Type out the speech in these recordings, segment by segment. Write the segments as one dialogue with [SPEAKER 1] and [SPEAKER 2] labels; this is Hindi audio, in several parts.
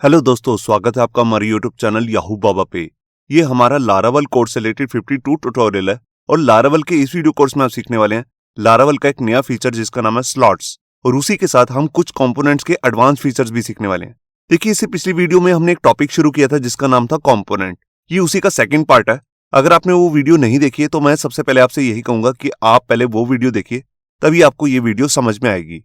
[SPEAKER 1] हेलो दोस्तों, स्वागत है आपका हमारे यूट्यूब चैनल याहू बाबा पे। ये हमारा लारावल कोर्स से रिलेटेड 52 ट्यूटोरियल है और लारावल के इस वीडियो कोर्स में आप सीखने वाले हैं लारावल का एक नया फीचर जिसका नाम है स्लॉट्स, और उसी के साथ हम कुछ कंपोनेंट्स के एडवांस फीचर्स भी सीखने वाले हैं। देखिए, इससे पिछली वीडियो में हमने एक टॉपिक शुरू किया था जिसका नाम था कंपोनेंट। ये उसी का सेकंड पार्ट है। अगर आपने वो वीडियो नहीं देखी है तो मैं सबसे पहले आपसे यही कहूंगा कि आप पहले वो वीडियो देखिए, तभी आपको ये वीडियो समझ में आएगी।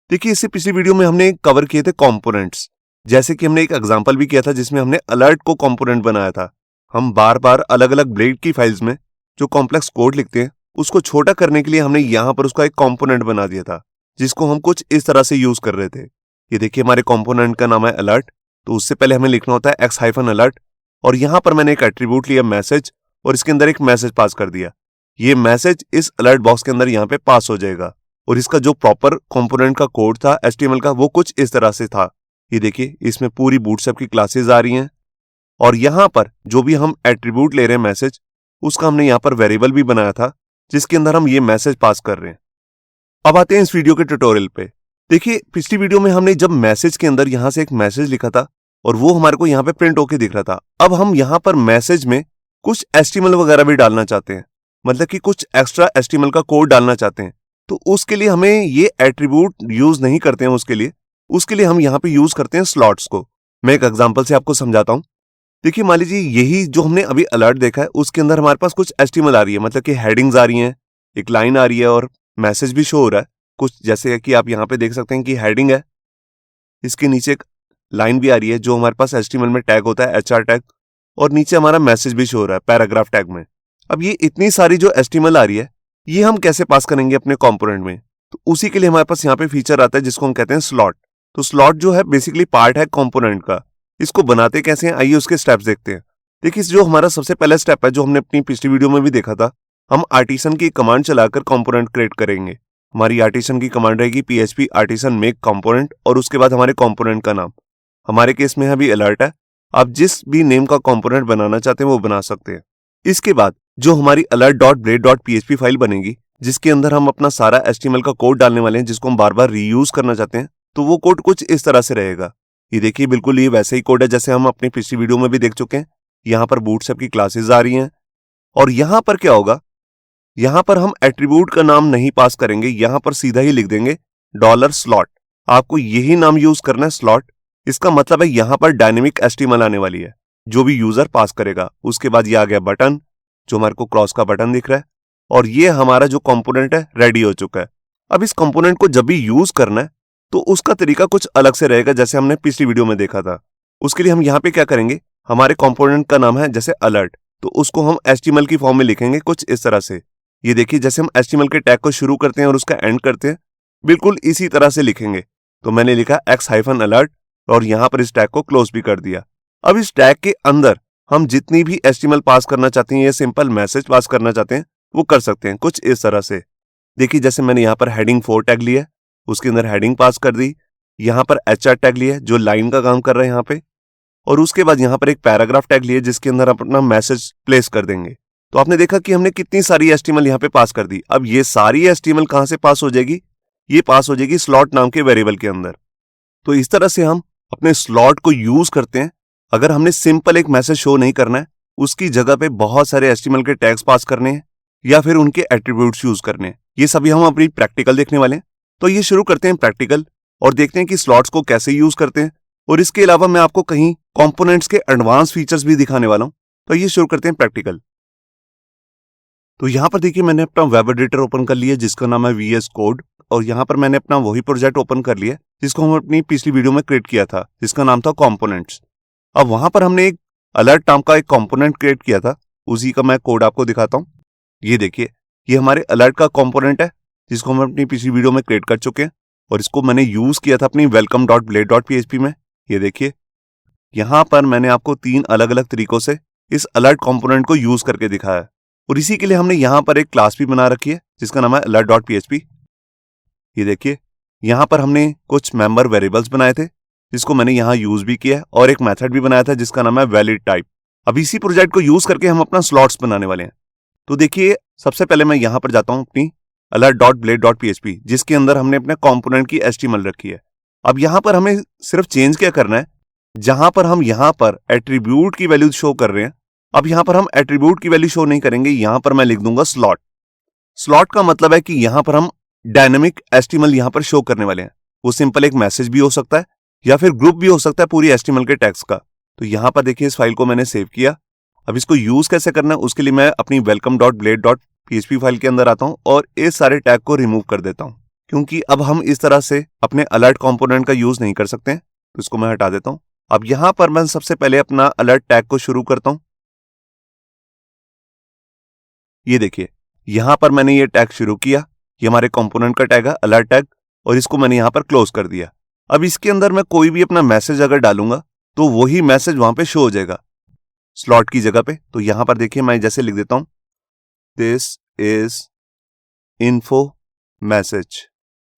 [SPEAKER 1] देखिए, इससे पिछली वीडियो में हमने कवर किए थे कंपोनेंट्स, जैसे कि हमने एक एग्जांपल भी किया था जिसमें हमने अलर्ट को कंपोनेंट बनाया था। हम बार बार अलग अलग ब्लेड की फाइल्स में जो कॉम्प्लेक्स कोड लिखते हैं उसको छोटा करने के लिए हमने यहाँ पर उसका एक कंपोनेंट बना दिया था, जिसको हम कुछ इस तरह से यूज कर रहे थे। ये देखिए, हमारे कंपोनेंट का नाम है अलर्ट। तो उससे पहले हमें लिखना होता है x-अलर्ट, और यहाँ पर मैंने एक एट्रीब्यूट लिया मैसेज और इसके अंदर एक मैसेज पास कर दिया। ये मैसेज इस अलर्ट बॉक्स के अंदर यहाँ पे पास हो जाएगा, और इसका जो प्रॉपर कंपोनेंट का कोड था HTML का वो कुछ इस तरह से था। ये देखिए, इसमें पूरी बूटस्ट्रैप की क्लासेस आ रही हैं, और यहाँ पर जो भी हम एट्रीब्यूट ले रहे हैं मैसेज, उसका हमने यहाँ पर वेरिएबल भी बनाया था जिसके अंदर हम ये मैसेज पास कर रहे हैं। अब आते हैं इस वीडियो के ट्यूटोरियल पे। देखिए, पिछली वीडियो में हमने जब मैसेज के अंदर यहाँ से एक मैसेज लिखा था और वो हमारे को यहाँ पे प्रिंट होके दिख रहा था। अब हम यहाँ पर मैसेज में कुछ HTML वगैरह भी डालना चाहते हैं, मतलब कि कुछ एक्स्ट्रा HTML का कोड डालना चाहते हैं। तो उसके लिए हमें ये एट्रीब्यूट यूज नहीं करते हैं। उसके लिए हम यहाँ पे यूज करते हैं स्लॉट्स को। मैं एक एग्जांपल से आपको समझाता हूँ। देखिए, मान लीजिए यही जो हमने अभी अलर्ट देखा है उसके अंदर हमारे पास कुछ HTML आ रही है, मतलब कि हेडिंग्स आ रही हैं, एक लाइन आ रही है और मैसेज भी शो हो रहा है कुछ, जैसे कि आप यहाँ पे देख सकते हैं कि हेडिंग है, इसके नीचे एक लाइन भी आ रही है जो हमारे पास HTML में टैग होता है HR टैग, और नीचे हमारा मैसेज भी शो हो रहा है पैराग्राफ टैग में। अब ये इतनी सारी जो HTML आ रही है ये हम कैसे पास करेंगे अपने कंपोनेंट में? तो उसी के लिए हमारे पास यहाँ पे फीचर आता है जिसको हम कहते हैं स्लॉट। तो स्लॉट जो है बेसिकली पार्ट है कंपोनेंट का। इसको बनाते कैसे हैं, आइए उसके स्टेप्स देखते हैं। देखिए, जो हमारा सबसे पहला स्टेप है जो हमने अपनी पिछली वीडियो में भी देखा था, हम आर्टिसन की कमांड चलाकर कंपोनेंट क्रिएट करेंगे। हमारी आर्टिसन की कमांड रहेगी PHP आर्टिसन मेक कंपोनेंट, और उसके बाद हमारे कंपोनेंट का नाम। हमारे केस में अभी अलर्ट है, आप जिस भी नेम का कंपोनेंट बनाना चाहते हैं वो बना सकते हैं। इसके बाद जो हमारी alert.blade.php फाइल बनेगी जिसके अंदर हम अपना सारा HTML का कोड डालने वाले हैं जिसको हम बार बार रीयूज करना चाहते हैं, तो वो कोड कुछ इस तरह से रहेगा। ये देखिए, बिल्कुल ये वैसे ही कोड है जैसे हम अपनी पिछली वीडियो में भी देख चुके हैं। यहाँ पर बूटस्ट्रैप की क्लासेस आ रही हैं, और यहाँ पर क्या होगा, यहाँ पर हम एट्रीब्यूट का नाम नहीं पास करेंगे, यहाँ पर सीधा ही लिख देंगे $slot। आपको यही नाम यूज करना है, स्लॉट। इसका मतलब है यहाँ पर डायनेमिक HTML आने वाली है जो भी यूजर पास करेगा। उसके बाद ये आ गया बटन, जो हमारे को क्रॉस का बटन दिख रहा है, और ये हमारा जो कंपोनेंट है रेडी हो चुका है। अब इस कंपोनेंट को जब भी यूज करना है तो उसका तरीका कुछ अलग से रहेगा जैसे हमने पिछली वीडियो में देखा था। उसके लिए हम यहाँ पे क्या करेंगे, हमारे कंपोनेंट का नाम है जैसे अलर्ट, तो उसको हम HTML की फॉर्म में लिखेंगे कुछ इस तरह से। ये देखिए, जैसे हम HTML के टैग को शुरू करते हैं और उसका एंड करते हैं, बिल्कुल इसी तरह से लिखेंगे। तो मैंने लिखा x-अलर्ट और यहाँ पर इस टैग को क्लोज भी कर दिया। अब इस टैग के अंदर हम जितनी भी HTML पास करना चाहते हैं या सिंपल मैसेज पास करना चाहते हैं वो कर सकते हैं कुछ इस तरह से। देखिए, जैसे मैंने यहाँ पर हेडिंग 4 टैग लिया, उसके अंदर हेडिंग पास कर दी। यहाँ पर HR टैग लिया जो लाइन का काम कर रहा है यहाँ पे, और उसके बाद यहाँ पर एक पैराग्राफ टैग लिया जिसके अंदर अपना मैसेज प्लेस कर देंगे। तो आपने देखा कि हमने कितनी सारी HTML यहाँ पे पास कर दी। अब ये सारी HTML कहाँ से पास हो जाएगी, ये पास हो जाएगी स्लॉट नाम के वेरिएबल के अंदर। तो इस तरह से हम अपने स्लॉट को यूज करते हैं। अगर हमने सिंपल एक मैसेज शो नहीं करना है, उसकी जगह पे बहुत सारे HTML के टैग्स पास करने हैं या फिर उनके एट्रीब्यूट्स यूज करने हैं, ये सभी हम अपनी प्रैक्टिकल देखने वाले हैं। तो ये शुरू करते हैं प्रैक्टिकल और देखते हैं कि स्लॉट्स को कैसे यूज करते हैं, और इसके अलावा मैं आपको कहीं कंपोनेंट्स के एडवांस फीचर्स भी दिखाने वाला हूं। तो ये शुरू करते हैं प्रैक्टिकल। तो यहाँ पर देखिए, मैंने अपना वेब एडिटर ओपन कर लिया जिसका नाम है VS कोड, और यहाँ पर मैंने अपना वही प्रोजेक्ट ओपन कर लिया जिसको हम अपनी पिछली वीडियो में क्रिएट किया था जिसका नाम था कंपोनेंट्स। अब वहां पर हमने एक अलर्ट नाम का एक कंपोनेंट क्रिएट किया था, उसी का मैं कोड आपको दिखाता हूं। ये देखिए, ये हमारे अलर्ट का कंपोनेंट है जिसको हम अपनी पिछली वीडियो में क्रिएट कर चुके हैं, और इसको मैंने यूज किया था अपनी welcome.blade.php में। ये देखिए, यहां पर मैंने आपको 3 अलग अलग तरीकों से इस अलर्ट कंपोनेंट को यूज करके दिखाया है, और इसी के लिए हमने यहां पर एक क्लास भी बना रखी है जिसका नाम है alert.php। ये देखिए, यहां पर हमने कुछ मेंबर वेरिएबल्स बनाए थे जिसको मैंने यहां यूज भी किया है, और एक मेथड भी बनाया था जिसका नाम है वैलिड टाइप। अब इसी प्रोजेक्ट को यूज करके हम अपना स्लॉट्स बनाने वाले हैं। तो देखिए, सबसे पहले मैं यहां पर जाता हूं अपनी alert.blade.php जिसके अंदर हमने अपने कंपोनेंट की HTML रखी है। अब यहां पर हमें सिर्फ चेंज क्या करना है, जहां पर हम यहां पर एट्रीब्यूट की वैल्यू शो कर रहे हैं, अब यहां पर हम एट्रीब्यूट की वैल्यू शो नहीं करेंगे, यहां पर मैं लिख दूंगा स्लॉट। स्लॉट का मतलब है कि यहां पर हम डायनेमिक एचटीएमएल यहां पर शो करने वाले हैं। वो सिंपल एक मैसेज भी हो सकता है या फिर ग्रुप भी हो सकता है पूरी एचटीएमएल के टैग्स का। तो यहां पर देखिए इस फाइल को मैंने सेव किया। अब इसको यूज कैसे करना है उसके लिए मैं अपनी welcome.blade.php फाइल के अंदर आता हूं और इस सारे टैग को रिमूव कर देता हूं, क्योंकि अब हम इस तरह से अपने अलर्ट कंपोनेंट का यूज नहीं कर सकते हैं। तो इसको मैं हटा देता हूं। अब यहां पर मैं सबसे पहले अपना अलर्ट टैग को शुरू करता हूं। ये देखिए यहां पर मैंने ये टैग शुरू किया, ये हमारे कंपोनेंट का टैग है अलर्ट टैग, और इसको मैंने यहां पर क्लोज कर दिया। अब इसके अंदर मैं कोई भी अपना मैसेज अगर डालूंगा तो वही मैसेज वहां पे शो हो जाएगा स्लॉट की जगह पे। तो यहां पर देखिए मैं जैसे लिख देता हूं, दिस इज इन्फो मैसेज।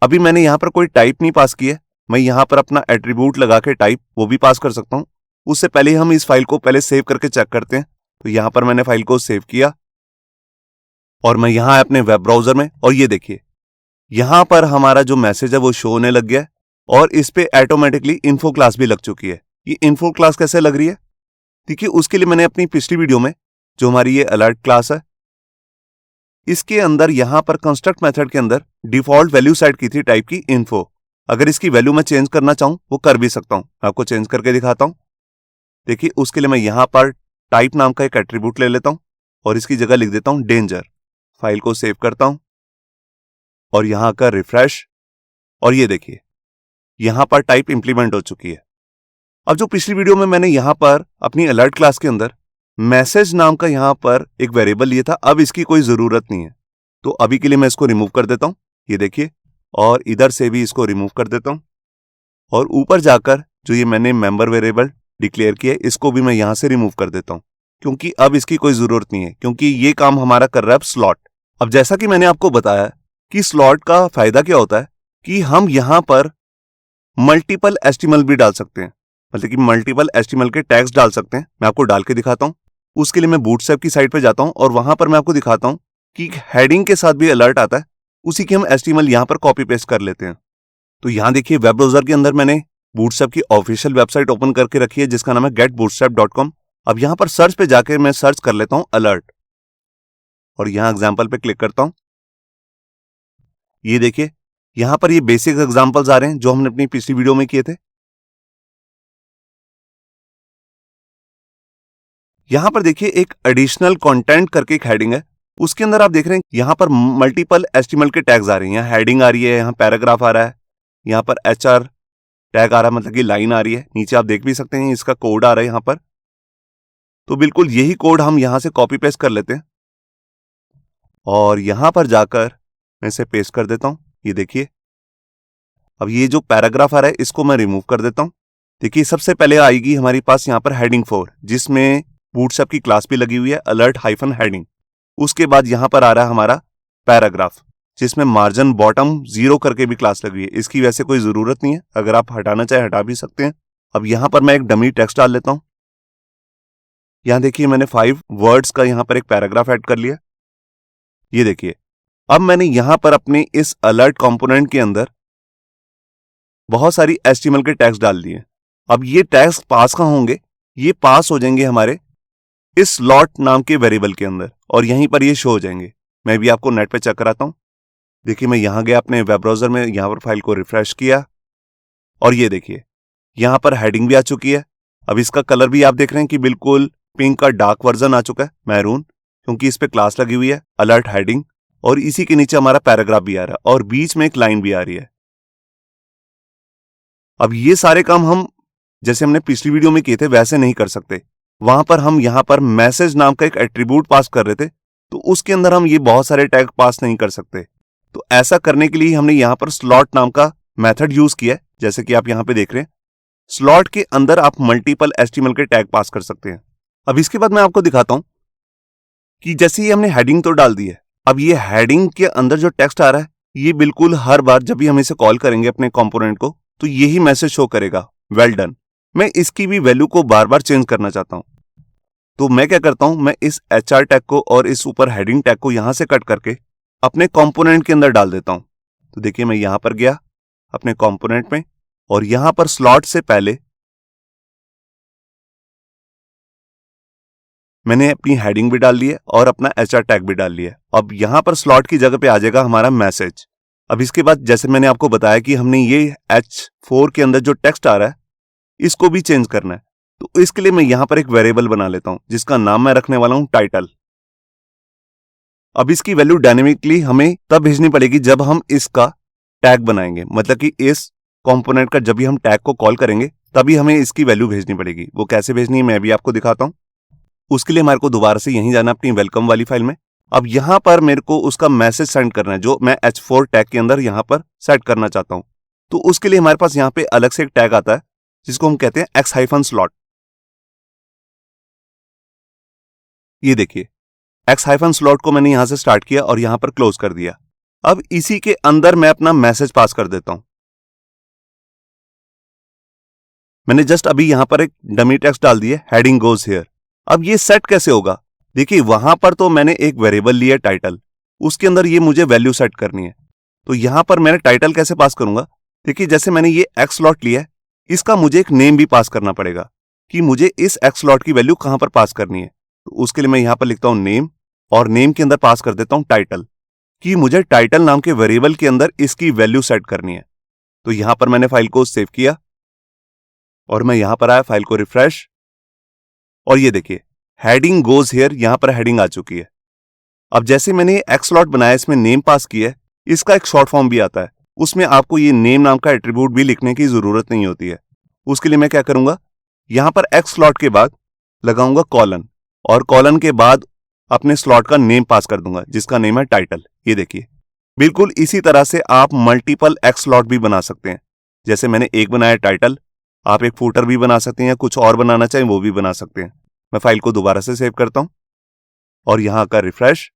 [SPEAKER 1] अभी मैंने यहां पर कोई टाइप नहीं पास किया है, मैं यहां पर अपना एट्रीब्यूट लगा के टाइप वो भी पास कर सकता हूं। उससे पहले हम इस फाइल को पहले सेव करके चेक करते हैं। तो यहां पर मैंने फाइल को सेव किया और मैं यहां आया अपने वेब ब्राउजर में, और ये देखिए यहां पर हमारा जो मैसेज है वो शो होने लग गया है और इस पे ऑटोमेटिकली इन्फो क्लास भी लग चुकी है। ये इन्फो क्लास कैसे लग रही है देखिए, उसके लिए मैंने अपनी पिछली वीडियो में जो हमारी ये अलर्ट क्लास है इसके अंदर यहां पर कंस्ट्रक्ट मेथड के अंदर डिफॉल्ट वैल्यू सेट की थी टाइप की इन्फो। अगर इसकी वैल्यू मैं चेंज करना चाहूं वो कर भी सकता हूं, मैं आपको चेंज करके दिखाता हूं। देखिए उसके लिए मैं यहां पर टाइप नाम का एक एट्रीब्यूट ले लेता हूं और इसकी जगह लिख देता हूं डेंजर। फाइल को सेव करता हूं और यहां का रिफ्रेश, और ये देखिए यहां पर टाइप इंप्लीमेंट हो चुकी है। अब जो पिछली वीडियो में मैंने यहां पर अपनी अलर्ट क्लास के अंदर मैसेज नाम का यहां पर एक वेरिएबल लिया था, अब इसकी कोई जरूरत नहीं है। तो अभी के लिए मैं इसको रिमूव कर देता हूं, ये देखिए, और इधर से भी इसको रिमूव कर देता हूं और ऊपर जाकर जो ये मैंने मेंबर वेरिएबल डिक्लेयर किया है इसको भी मैं यहां से रिमूव कर देता हूं, क्योंकि अब इसकी कोई जरूरत नहीं है, क्योंकि ये काम हमारा कर रहा है अब स्लॉट। अब जैसा कि मैंने आपको बताया कि स्लॉट का फायदा क्या होता है कि हम यहां पर मल्टीपल एचटीएमएल भी डाल सकते हैं, मतलब कि मल्टीपल एचटीएमएल के टैग्स डाल सकते हैं। मैं आपको डाल के दिखाता हूं। उसके लिए मैं बूटस्ट्रैप की साइट पे जाता हूं और वहां पर मैं आपको दिखाता हूं कि हेडिंग के साथ भी अलर्ट आता है, उसी की हम एचटीएमएल यहां पर कॉपी पेस्ट कर लेते हैं। तो यहां देखिए वेब ब्राउजर के अंदर मैंने बूटस्ट्रैप की ऑफिशियल वेबसाइट ओपन करके रखी है जिसका नाम है getbootstrap.com। अब यहां पर सर्च पे जाके मैं सर्च कर लेता हूं अलर्ट और यहां एग्जाम्पल पे क्लिक करता हूं। ये देखिए यहां पर ये बेसिक एग्जाम्पल्स आ रहे हैं जो हमने अपनी पिछली वीडियो में किए थे। यहां पर देखिए एक एडिशनल कंटेंट करके एक हेडिंग है, उसके अंदर आप देख रहे हैं यहां पर मल्टीपल एचटीएमएल के टैग्स आ रही हैं। यहाँ हेडिंग आ रही है, यहाँ पैराग्राफ आ रहा है, यहाँ पर एचआर टैग आ रहा है, मतलब कि लाइन आ रही है। नीचे आप देख भी सकते हैं इसका कोड आ रहा है यहाँ पर। तो बिल्कुल यही कोड हम यहां से कॉपी पेस्ट कर लेते हैं और यहां पर जाकर मैं इसे पेस्ट कर देता हूं। ये देखिए अब ये जो पैराग्राफ आ रहा है इसको मैं रिमूव कर देता हूं। देखिए सबसे पहले आएगी हमारे पास यहाँ पर हेडिंग 4 जिसमें बूटस्ट्रैप की क्लास भी लगी हुई है अलर्ट हाइफन हेडिंग। उसके बाद यहां पर आ रहा है हमारा पैराग्राफ जिसमें मार्जिन बॉटम 0 करके भी क्लास लगी हुई है। इसकी वैसे कोई जरूरत नहीं है, अगर आप हटाना चाहे हटा भी सकते हैं। अब यहां पर मैं एक डमी टेक्स्ट डाल लेता हूं। यहां देखिए मैंने 5 वर्ड्स का यहां पर एक पैराग्राफ ऐड कर लिया। ये देखिए अब मैंने यहां पर अपने इस अलर्ट कंपोनेंट के अंदर बहुत सारी एचटीएमएल के टैग्स डाल दिए। अब ये टैग्स पास कहां होंगे, ये पास हो जाएंगे हमारे इस स्लॉट नाम के वेरिएबल के अंदर और यहीं पर ये शो हो जाएंगे। मैं भी आपको नेट पे चेक कराता हूं। देखिए मैं यहां गया अपने वेब ब्राउजर में, यहां पर फाइल को रिफ्रेश किया और ये देखिए यहां पर हेडिंग भी आ चुकी है। अब इसका कलर भी आप देख रहे हैं कि बिल्कुल पिंक का डार्क वर्जन आ चुका है, मैरून, क्योंकि इस पे क्लास लगी हुई है अलर्ट हेडिंग और इसी के नीचे हमारा पैराग्राफ भी आ रहा है और बीच में एक लाइन भी आ रही है। अब ये सारे काम हम जैसे हमने पिछली वीडियो में किए थे वैसे नहीं कर सकते। वहां पर हम यहां पर मैसेज नाम का एक एट्रीब्यूट पास कर रहे थे, तो उसके अंदर हम ये बहुत सारे टैग पास नहीं कर सकते। तो ऐसा करने के लिए हमने यहां पर स्लॉट नाम का मेथड यूज किया है, जैसे कि आप यहां पे देख रहे हैं। स्लॉट के अंदर आप मल्टीपल एचटीएमएल के टैग पास कर सकते हैं। अब इसके बाद मैं आपको दिखाता हूं कि जैसे ही हमने हेडिंग तो डाल दी है, अब ये हेडिंग के अंदर जो टेक्स्ट आ रहा है ये बिल्कुल हर बार जब भी हम इसे कॉल करेंगे अपने कंपोनेंट को तो यही मैसेज शो करेगा, वेल डन। मैं इसकी भी वैल्यू को बार बार चेंज करना चाहता हूं, तो मैं क्या करता हूं, मैं इस एचआर टैग को और इस ऊपर हेडिंग टैग को यहां से कट करके अपने कंपोनेंट के अंदर डाल देता हूं। तो देखिए मैं यहां पर गया अपने कंपोनेंट में और यहां पर स्लॉट से पहले मैंने अपनी हेडिंग भी डाल दी है और अपना HR टैग भी डाल लिया है। अब यहाँ पर स्लॉट की जगह पे आ जाएगा हमारा मैसेज। अब इसके बाद जैसे मैंने आपको बताया कि हमने ये H4 के अंदर जो टेक्स्ट आ रहा है इसको भी चेंज करना है, तो इसके लिए मैं यहाँ पर एक वेरिएबल बना लेता हूं जिसका नाम मैं रखने वाला हूं टाइटल। अब इसकी वैल्यू डायनेमिकली हमें तब भेजनी पड़ेगी जब हम इसका टैग बनाएंगे, मतलब कि इस कंपोनेंट का जब भी हम टैग को कॉल करेंगे तभी हमें इसकी वैल्यू भेजनी पड़ेगी। वो कैसे भेजनी है मैं भी आपको दिखाता हूं। उसके लिए हमारे को दोबारा से यहीं जाना अपनी वेलकम वाली फाइल में। अब यहां पर मेरे को उसका मैसेज सेंड करना है जो मैं H4 टैग के अंदर यहां पर सेट करना चाहता हूं। तो उसके लिए हमारे पास यहां पे अलग से एक टैग आता है जिसको हम कहते हैं x-slot। ये देखिए x-slot को मैंने यहां से स्टार्ट किया और यहां पर क्लोज कर दिया। अब इसी के अंदर मैं अपना मैसेज पास कर देता हूं। मैंने जस्ट अभी यहां पर एक डमी टेक्स्ट डाल दिया, हेडिंग गोज हियर। अब ये सेट कैसे होगा? देखिए वहां पर तो मैंने एक वेरिएबल लिया टाइटल, उसके अंदर ये मुझे वैल्यू सेट करनी है। तो यहां पर मैंने टाइटल कैसे पास करूंगा? देखिए जैसे मैंने ये x-slot लिया है, इसका मुझे एक नेम भी पास करना पड़ेगा कि मुझे इस x-slot की वैल्यू कहां पर पास करनी है। तो उसके लिए मैं यहां पर लिखता हूं नेम और नेम के अंदर पास कर देता हूं टाइटल कि मुझे टाइटल नाम के वेरिएबल के अंदर इसकी वैल्यू सेट करनी है। तो यहां पर मैंने फाइल को सेव किया और मैं यहां पर आया, फाइल को रिफ्रेश, और ये देखिए हेडिंग गोज हियर, यहां पर हेडिंग आ चुकी है। अब जैसे मैंने x-slot बनाया, इसमें नेम पास किया है, इसका एक शॉर्ट फॉर्म भी आता है, उसमें आपको ये नेम नाम का एट्रीब्यूट भी लिखने की जरूरत नहीं होती है। उसके लिए मैं क्या करूंगा, यहां पर x-slot के बाद लगाऊंगा कॉलन और कॉलन के बाद अपने स्लॉट का नेम पास कर दूंगा जिसका नेम है टाइटल। ये देखिए बिल्कुल इसी तरह से आप मल्टीपल x-slot भी बना सकते हैं। जैसे मैंने एक बनाया टाइटल, आप एक फूटर भी बना सकते हैं, कुछ और बनाना चाहें वो भी बना सकते हैं। मैं फाइल को दोबारा से सेव करता हूं और यहां का रिफ्रेश,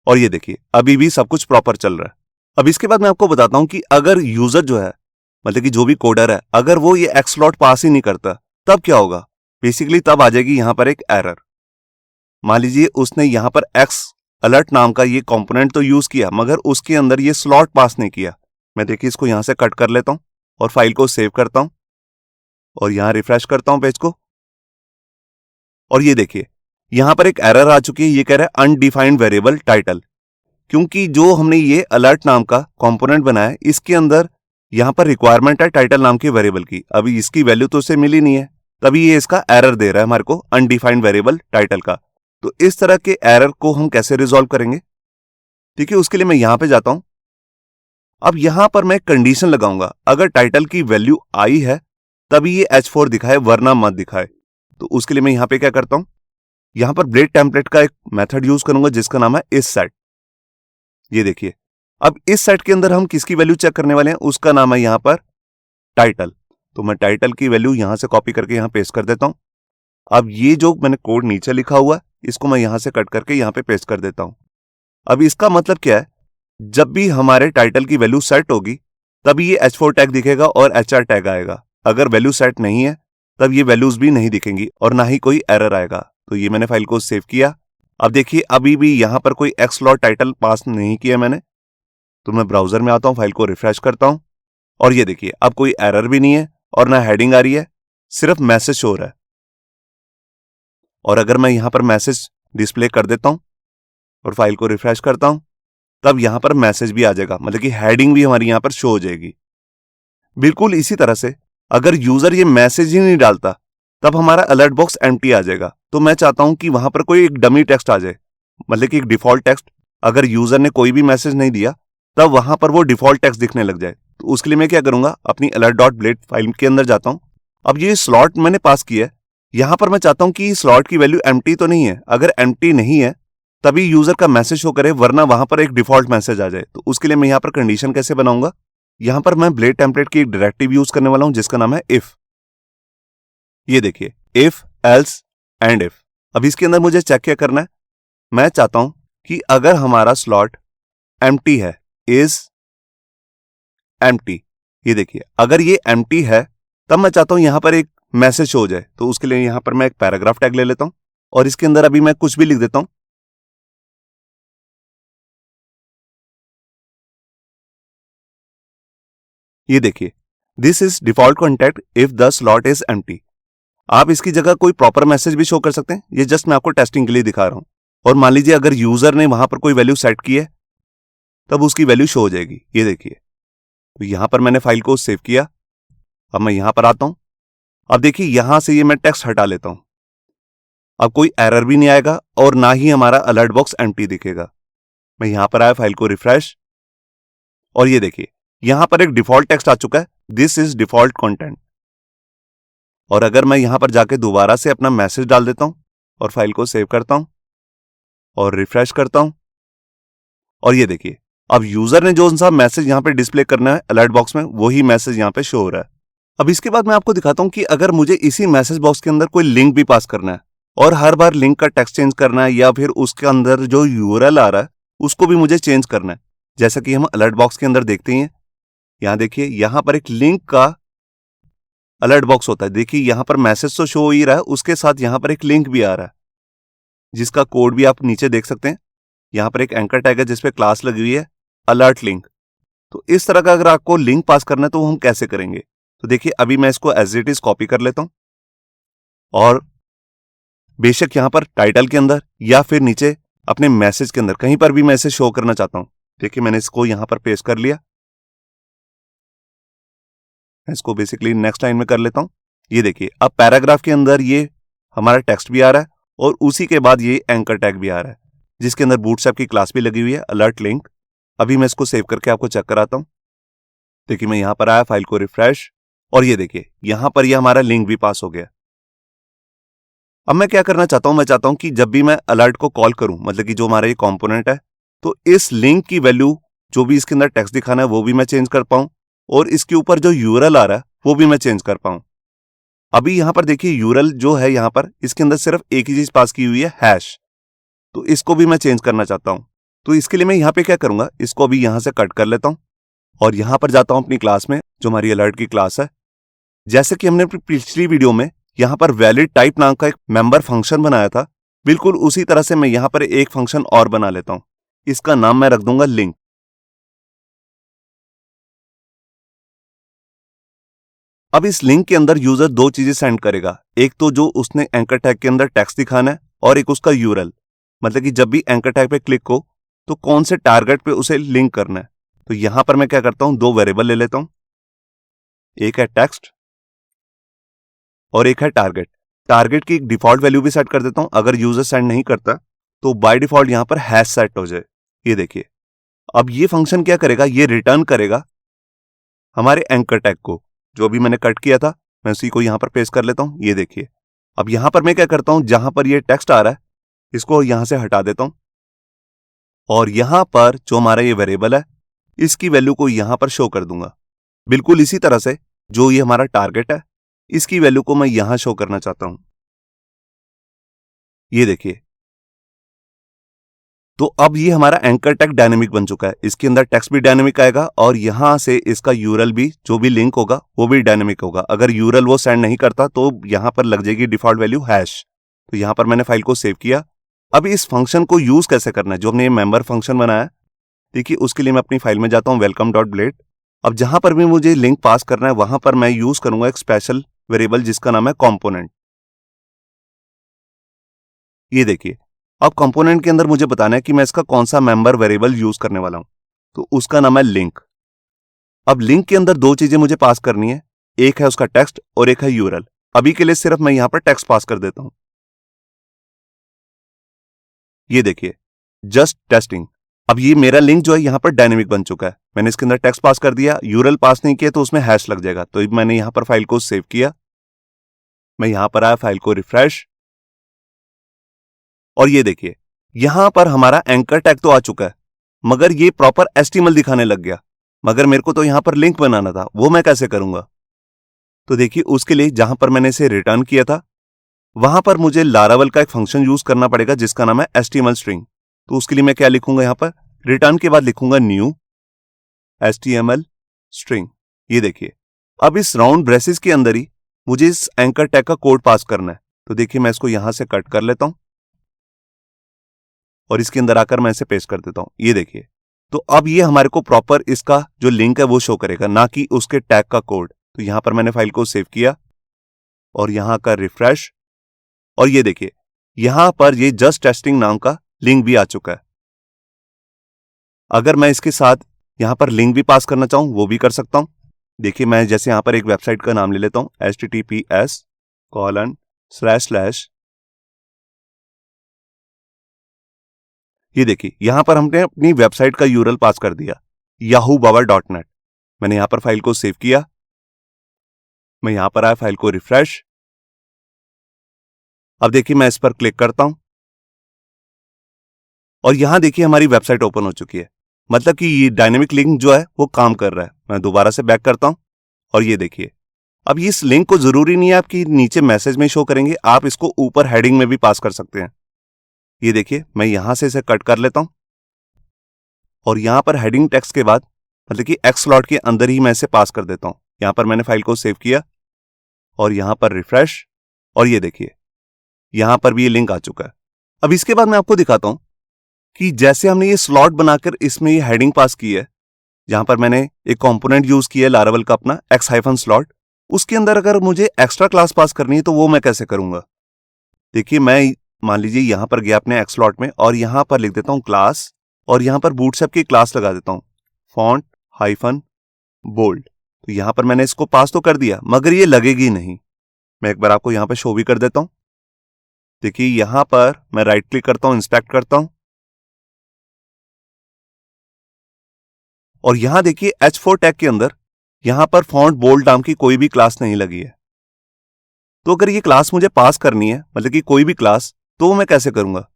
[SPEAKER 1] और ये देखिए अभी भी सब कुछ प्रॉपर चल रहा है। अब इसके बाद मैं आपको बताता हूं कि अगर यूजर जो है, मतलब कि जो भी कोडर है, अगर वो ये x-slot पास ही नहीं करता तब क्या होगा? बेसिकली तब आ जाएगी यहां पर एक एरर। मान लीजिए उसने यहां पर x अलर्ट नाम का ये कंपोनेंट तो यूज किया मगर उसके अंदर ये स्लॉट पास नहीं किया। मैं देखिए इसको यहां से कट कर लेता हूं और फाइल को सेव करता हूं और यहां रिफ्रेश करता हूं पेज को, और ये देखिए यहां पर एक एरर आ चुकी है। ये कह रहा है अनडिफाइंड वेरिएबल टाइटल, क्योंकि जो हमने ये अलर्ट नाम का कंपोनेंट बनाया है इसके अंदर यहां पर रिक्वायरमेंट है टाइटल नाम के वेरिएबल की। अभी इसकी वैल्यू तो उसे मिली नहीं है, तभी ये इसका एरर दे रहा है हमारे को अनडिफाइंड वेरिएबल टाइटल का। तो इस तरह के एरर को हम कैसे रिजॉल्व करेंगे? ठीक है, उसके लिए मैं यहां पे जाता हूं। अब यहां पर मैं कंडीशन लगाऊंगा, अगर टाइटल की वैल्यू आई है तभी ये H4 दिखाए वरना मत दिखाए। तो उसके लिए मैं यहां पे क्या करता हूं, यहां पर ब्लेड टेम्पलेट का एक मेथड यूज करूंगा जिसका नाम है इस सेट। ये देखिए अब इस सेट के अंदर हम किसकी वैल्यू चेक करने वाले हैं, उसका नाम है यहां पर टाइटल। तो मैं टाइटल की वैल्यू यहां से कॉपी करके यहां पेस्ट कर देता हूं। अब ये जो मैंने कोड नीचे लिखा हुआ है इसको मैं यहां से कट करके यहां पे पेस्ट कर देता हूं। अब इसका मतलब क्या है, जब भी हमारे टाइटल की वैल्यू सेट होगी तभी ये H4 टैग दिखेगा और HR टैग आएगा। अगर वैल्यू सेट नहीं है तब ये वैल्यूज भी नहीं दिखेंगी और ना ही कोई एरर आएगा। तो ये मैंने फाइल को सेव किया। अब देखिए अभी भी यहां पर कोई x-slot टाइटल पास नहीं किया मैंने। तो मैं ब्राउजर में आता हूं, फाइल को रिफ्रेश करता हूं और ये देखिए अब कोई एरर भी नहीं है और ना हेडिंग आ रही है, सिर्फ मैसेज शो हो रहा है। और अगर मैं यहां पर मैसेज डिस्प्ले कर देता हूं और फाइल को रिफ्रेश करता हूं तब यहां पर मैसेज भी आ जाएगा, मतलब कि हेडिंग भी हमारी यहां पर शो हो जाएगी। बिल्कुल इसी तरह से अगर यूजर ये मैसेज ही नहीं डालता तब हमारा अलर्ट बॉक्स एम्प्टी आ जाएगा। तो मैं चाहता हूं कि वहां पर कोई एक डमी टेक्स्ट आ जाए, मतलब कि एक डिफॉल्ट टेक्स्ट। अगर यूजर ने कोई भी मैसेज नहीं दिया तब वहां पर वो डिफॉल्ट टेक्स्ट दिखने लग जाए। तो उसके लिए मैं क्या करूंगा, अपनी alert.blade फाइल के अंदर जाता हूं। अब ये स्लॉट मैंने पास किया है, यहां पर मैं चाहता हूं कि स्लॉट की वैल्यू एम्प्टी तो नहीं है। अगर एम्प्टी नहीं है तभी यूजर का मैसेज शो करे, वरना वहां पर एक डिफॉल्ट मैसेज आ जाए। तो उसके लिए मैं यहां पर कंडीशन कैसे बनाऊंगा, यहां पर मैं ब्लेड टेम्पलेट की एक डायरेक्टिव यूज करने वाला हूं जिसका नाम है इफ। ये देखिए इफ एल्स एंड इफ। अब इसके अंदर मुझे चेक क्या करना है, मैं चाहता हूं कि अगर हमारा स्लॉट एम्प्टी है, इज एम्प्टी। ये देखिए अगर ये एम्प्टी है तब मैं चाहता हूं यहां पर एक मैसेज हो जाए। तो उसके लिए यहां पर मैं एक पैराग्राफ टैग ले लेता हूं और इसके अंदर अभी मैं कुछ भी लिख देता हूं। ये देखिए this is default contact if the slot is empty. आप इसकी जगह कोई प्रॉपर मैसेज भी शो कर सकते हैं, ये जस्ट मैं आपको टेस्टिंग के लिए दिखा रहा हूं। और मान लीजिए अगर यूजर ने वहां पर कोई वैल्यू सेट की है तब उसकी वैल्यू शो हो जाएगी। ये देखिए, तो यहां पर मैंने फाइल को सेव किया। अब मैं यहां पर आता हूं। अब देखिए यहां से ये मैं टेक्स्ट हटा लेता हूं। अब कोई एरर भी नहीं आएगा और ना ही हमारा अलर्ट बॉक्स एम्प्टी दिखेगा। मैं यहां पर आया, फाइल को रिफ्रेश, और ये देखिए यहां पर एक डिफॉल्ट टेक्स्ट आ चुका है, दिस इज डिफॉल्ट कंटेंट। और अगर मैं यहां पर जाके दोबारा से अपना मैसेज डाल देता हूं और फाइल को सेव करता हूं और रिफ्रेश करता हूं, और ये देखिए अब यूजर ने जो सा मैसेज यहां पे डिस्प्ले करना है अलर्ट बॉक्स में, वही मैसेज यहां पे शो हो रहा है। अब इसके बाद मैं आपको दिखाता हूं कि अगर मुझे इसी मैसेज बॉक्स के अंदर कोई लिंक भी पास करना है और हर बार लिंक का टेक्स्ट चेंज करना है, या फिर उसके अंदर जो यूआरएल आ रहा है उसको भी मुझे चेंज करना है, जैसा कि हम अलर्ट बॉक्स के अंदर देखते हैं। यहां देखिए यहां पर एक लिंक का अलर्ट बॉक्स होता है। देखिए यहां पर मैसेज तो शो हो ही रहा है, उसके साथ यहां पर एक लिंक भी आ रहा है जिसका कोड भी आप नीचे देख सकते हैं। यहां पर एक एंकर टैग है जिसपे क्लास लगी हुई है अलर्ट लिंक। तो इस तरह का अगर आपको लिंक पास करना है तो हम कैसे करेंगे? तो देखिए अभी मैं इसको एज इट इज कॉपी कर लेता हूं, और बेशक यहां पर टाइटल के अंदर या फिर नीचे अपने मैसेज के अंदर कहीं पर भी मैं इसे शो करना चाहता हूं। देखिए मैंने इसको यहां पर पेस्ट कर लिया। इसको बेसिकली नेक्स्ट लाइन में कर लेता हूं। ये देखिए अब पैराग्राफ के अंदर ये हमारा टेक्स्ट भी आ रहा है और उसी के बाद ये एंकर टैग भी आ रहा है जिसके अंदर बूटस्ट्रैप की क्लास भी लगी हुई है अलर्ट लिंक। अभी मैं इसको सेव करके आपको चेक कराता हूं। देखिए मैं यहां पर आया, फाइल को रिफ्रेश, और ये देखिए यहां पर ये हमारा लिंक भी पास हो गया। अब मैं क्या करना चाहता हूं, मैं चाहता हूं कि जब भी मैं अलर्ट को कॉल करूं, मतलब कि जो हमारा ये कंपोनेंट है, तो इस लिंक की वैल्यू जो भी इसके अंदर टेक्स्ट दिखाना है वो भी मैं चेंज कर पाऊं, और इसके ऊपर जो यूआरएल आ रहा है वो भी मैं चेंज कर पाऊं। अभी यहां पर देखिए यूआरएल जो है यहां पर इसके अंदर सिर्फ एक ही चीज पास की हुई है, हैश। तो इसको भी मैं चेंज करना चाहता हूं। तो इसके लिए मैं यहां पे क्या करूंगा, इसको अभी यहां से कट कर लेता हूं और यहां पर जाता हूं अपनी क्लास में जो हमारी अलर्ट की क्लास है। जैसे कि हमने अपनी पिछली वीडियो में यहां पर वैलिड टाइप नाम का एक मेंबर फंक्शन बनाया था, बिल्कुल उसी तरह से मैं यहां पर एक फंक्शन और बना लेता हूं। इसका नाम मैं रख दूंगा लिंक। अब इस लिंक के अंदर यूजर दो चीजें सेंड करेगा, एक तो जो उसने एंकर टैग के अंदर टेक्स्ट दिखाना है, और एक उसका यूआरएल, मतलब कि जब भी एंकर टैग पे क्लिक हो तो कौन से टारगेट पे उसे लिंक करना है। तो यहां पर मैं क्या करता हूं, दो वेरिएबल ले लेता हूं, एक है टेक्स्ट और एक है टारगेट। टारगेट की एक डिफॉल्ट वैल्यू भी सेट कर देता हूं, अगर यूजर सेंड नहीं करता तो बाय डिफॉल्ट यहां पर हैश सेट हो जाए। ये देखिए अब ये फंक्शन क्या करेगा, ये रिटर्न करेगा हमारे एंकर टैग को जो अभी मैंने कट किया था। मैं उसी को यहां पर पेस्ट कर लेता हूं। ये देखिए अब यहां पर मैं क्या करता हूं, जहां पर ये टेक्स्ट आ रहा है इसको यहां से हटा देता हूं, और यहां पर जो हमारा ये वेरिएबल है इसकी वैल्यू को यहां पर शो कर दूंगा, बिल्कुल इसी तरह से जो ये हमारा टारगेट है इसकी वैल्यू को मैं यहां शो करना चाहता हूं। ये देखिए तो अब ये हमारा एंकर टैग डायनेमिक बन चुका है, इसके अंदर टेक्स्ट भी डायनेमिक आएगा और यहां से इसका यूआरएल भी जो भी लिंक होगा वो भी डायनेमिक होगा। अगर यूआरएल वो सेंड नहीं करता तो यहां पर लग जाएगी डिफॉल्ट वैल्यू हैश। तो यहां पर मैंने फाइल को सेव किया। अब इस फंक्शन को यूज कैसे करना है, जो हमने ये मेंबर फंक्शन बनाया है, देखिए उसके लिए मैं अपनी फाइल में जाता हूं welcome.blade। अब जहां पर भी मुझे लिंक पास करना है वहां पर मैं यूज करूंगा एक स्पेशल वेरिएबल जिसका नाम है कंपोनेंट। ये देखिए अब कंपोनेंट के अंदर मुझे बताना है कि मैं इसका कौन सा मेंबर वेरिएबल यूज करने वाला हूं, तो उसका नाम है लिंक। अब लिंक के अंदर दो चीजें मुझे पास करनी है, एक है उसका टेक्स्ट और एक है यूआरएल। अभी के लिए सिर्फ मैं यहां पर टेक्स्ट पास कर देता हूं। ये देखिए जस्ट टेस्टिंग। अब ये मेरा लिंक जो है यहां पर डायनेमिक बन चुका है। मैंने इसके अंदर टेक्स्ट पास कर दिया, यूआरएल पास नहीं किया तो उसमें हैश लग जाएगा। तो मैंने यहां पर फाइल को सेव किया, मैं यहां पर आया, फाइल को रिफ्रेश, और ये देखिए यहां पर हमारा एंकर टैग तो आ चुका है मगर ये प्रॉपर एचटीएमएल दिखाने लग गया। मगर मेरे को तो यहां पर लिंक बनाना था, वो मैं कैसे करूंगा? तो देखिए उसके लिए जहां पर मैंने इसे रिटर्न किया था वहां पर मुझे लारावल का एक फंक्शन यूज करना पड़ेगा जिसका नाम है HTML स्ट्रिंग। तो उसके लिए मैं क्या लिखूंगा, यहां पर रिटर्न के बाद लिखूंगा न्यू HTML स्ट्रिंग। ये देखिए अब इस राउंड ब्रेसेस के अंदर ही मुझे इस एंकर टैग का कोड पास करना है। तो देखिए मैं इसको यहां से कट कर लेता हूं और इसके अंदर आकर मैं इसे पेस्ट कर देता हूं। ये देखिए तो अब ये हमारे को प्रॉपर इसका जो लिंक है वो शो करेगा, ना कि उसके टैग का कोड। तो यहां पर मैंने फाइल को सेव किया और यहां का रिफ्रेश, और ये देखिए यहां पर ये जस्ट टेस्टिंग नाम का लिंक भी आ चुका है। अगर मैं इसके साथ यहां पर लिंक भी पास करना चाहूं वो भी कर सकता हूं। देखिए मैं जैसे यहां पर एक वेबसाइट का नाम ले लेता हूं, https:// ये देखिए यहां पर हमने अपनी वेबसाइट का यूआरएल पास कर दिया yahoobaba.net। मैंने यहां पर फाइल को सेव किया, मैं यहां पर आया, फाइल को रिफ्रेश। अब देखिए मैं इस पर क्लिक करता हूं और यहां देखिए हमारी वेबसाइट ओपन हो चुकी है, मतलब कि ये डायनेमिक लिंक जो है वो काम कर रहा है। मैं दोबारा से बैक करता हूं और ये देखिए अब इस लिंक को जरूरी नहीं है आपकी नीचे मैसेज में शो करेंगे, आप इसको ऊपर हेडिंग में भी पास कर सकते हैं। ये देखिए मैं यहां से इसे कट कर लेता हूं और यहां पर हेडिंग टेक्स्ट के बाद मतलब कि एक्स स्लॉट के अंदर ही मैं इसे पास कर देता हूं। यहां पर मैंने फाइल को सेव किया और यहां पर रिफ्रेश, और ये देखिए यहां पर भी ये लिंक आ चुका है। अब इसके बाद मैं आपको दिखाता हूं कि जैसे हमने ये स्लॉट बनाकर इसमें ये हेडिंग पास की है, जहां पर मैंने एक कंपोनेंट यूज किया है लारावेल का अपना x-स्लॉट, उसके अंदर अगर मुझे एक्स्ट्रा क्लास पास करनी है तो वो मैं कैसे करूंगा। देखिए मैं मान लीजिए यहां पर गया अपने एक्स स्लॉट में और यहां पर लिख देता हूं क्लास, और यहां पर बूटस्ट्रैप की क्लास लगा देता हूं फॉन्ट हाइफन बोल्ड। तो यहां पर मैंने इसको पास तो कर दिया मगर ये लगेगी नहीं। मैं एक बार आपको यहां पर शो भी कर देता हूं। देखिए यहां पर मैं राइट क्लिक करता हूं, इंस्पेक्ट करता हूं और यहां देखिए H4 टैग के अंदर यहां पर फॉन्ट बोल्ड नाम की कोई भी क्लास नहीं लगी है। तो अगर ये क्लास मुझे पास करनी है मतलब कि कोई भी क्लास, तो मैं कैसे करूंगा।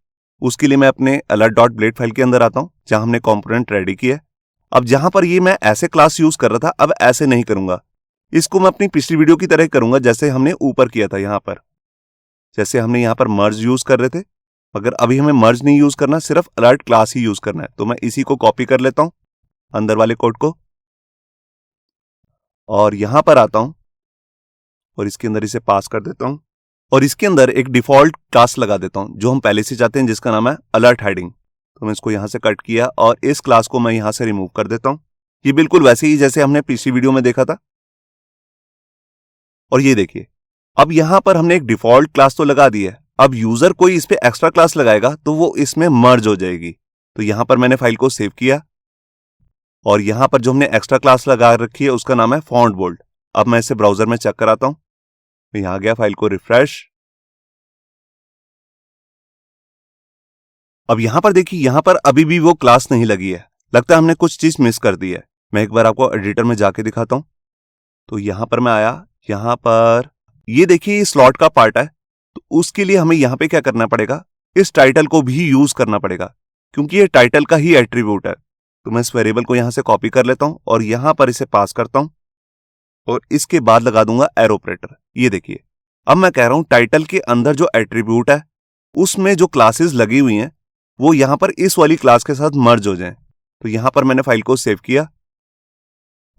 [SPEAKER 1] उसके लिए मैं अपने alert.blade फाइल के अंदर आता हूं जहां हमने कंपोनेंट रेडी किया है। अब जहां पर ये मैं ऐसे क्लास यूज कर रहा था, अब ऐसे नहीं करूंगा, इसको मैं अपनी पिछली वीडियो की तरह करूंगा जैसे हमने ऊपर किया था। यहां पर जैसे हमने यहां पर मर्ज यूज कर रहे थे, मगर अभी हमें मर्ज नहीं यूज करना, सिर्फ अलर्ट क्लास ही यूज करना है। तो मैं इसी को कॉपी कर लेता हूं अंदर वाले कोड को और यहां पर आता हूं और इसके अंदर इसे पास कर देता हूं और इसके अंदर एक डिफॉल्ट क्लास लगा देता हूं जो हम पहले से चाहते हैं, जिसका नाम है अलर्ट हेडिंग। तो मैं इसको यहां से कट किया और इस क्लास को मैं यहां से रिमूव कर देता हूं। ये बिल्कुल वैसे ही जैसे हमने पिछली वीडियो में देखा था। और ये देखिए अब यहां पर हमने एक डिफॉल्ट क्लास तो लगा दी है, अब यूजर कोई इस पे एक्स्ट्रा क्लास लगाएगा तो वो इसमें मर्ज हो जाएगी। तो यहां पर मैंने फाइल को सेव किया और यहां पर जो हमने एक्स्ट्रा क्लास लगा रखी है उसका नाम है फॉन्ट बोल्ड। अब मैं इसे ब्राउजर में चेक कराता हूं। मैं यहां गया, फाइल को रिफ्रेश। अब यहां पर देखिए यहां पर अभी भी वो क्लास नहीं लगी है, लगता है हमने कुछ चीज मिस कर दी है। मैं एक बार आपको एडिटर में जाके दिखाता हूं। तो यहां पर मैं आया, यहां पर ये देखिए ये स्लॉट का पार्ट है, तो उसके लिए हमें यहां पे क्या करना पड़ेगा, इस टाइटल को भी यूज करना पड़ेगा क्योंकि ये टाइटल का ही एट्रीब्यूट है। तो मैं इस वेरिएबल को यहां से कॉपी कर लेता हूं और यहां पर इसे पास करता हूं और इसके बाद लगा दूंगा एरो ऑपरेटर। ये देखिए अब मैं कह रहा हूं टाइटल के अंदर जो एट्रीब्यूट है उसमें जो क्लासेस लगी हुई हैं वो यहां पर इस वाली क्लास के साथ मर्ज हो जाएं। तो यहां पर मैंने फाइल को सेव किया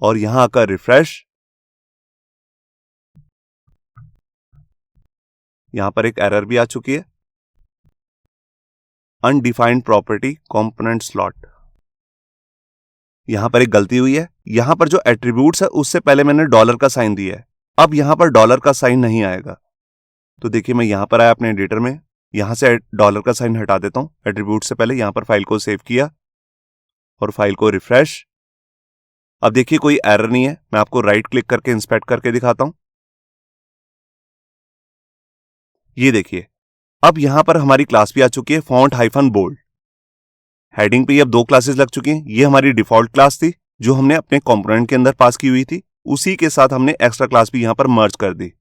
[SPEAKER 1] और यहां आकर रिफ्रेश। यहां पर एक एरर भी आ चुकी है, अनडिफाइंड प्रॉपर्टी कंपोनेंट स्लॉट। यहां पर एक गलती हुई है, यहां पर जो एट्रीब्यूट्स है उससे पहले मैंने डॉलर का साइन दिया है, अब यहां पर डॉलर का साइन नहीं आएगा। तो देखिए मैं यहां पर आया अपने एडिटर में, यहां से डॉलर का साइन हटा देता हूं एट्रीब्यूट से पहले। यहां पर फाइल को सेव किया और फाइल को रिफ्रेश। अब देखिए कोई एरर नहीं है, मैं आपको राइट क्लिक करके इंस्पेक्ट करके दिखाता हूं। ये देखिए अब यहां पर हमारी क्लास भी आ चुकी है फॉन्ट हाइफन बोल्ड। हेडिंग पे अब दो क्लासेस लग चुकी हैं। ये हमारी डिफॉल्ट क्लास थी जो हमने अपने कंपोनेंट के अंदर पास की हुई थी, उसी के साथ हमने एक्स्ट्रा क्लास भी यहां पर मर्ज कर दी।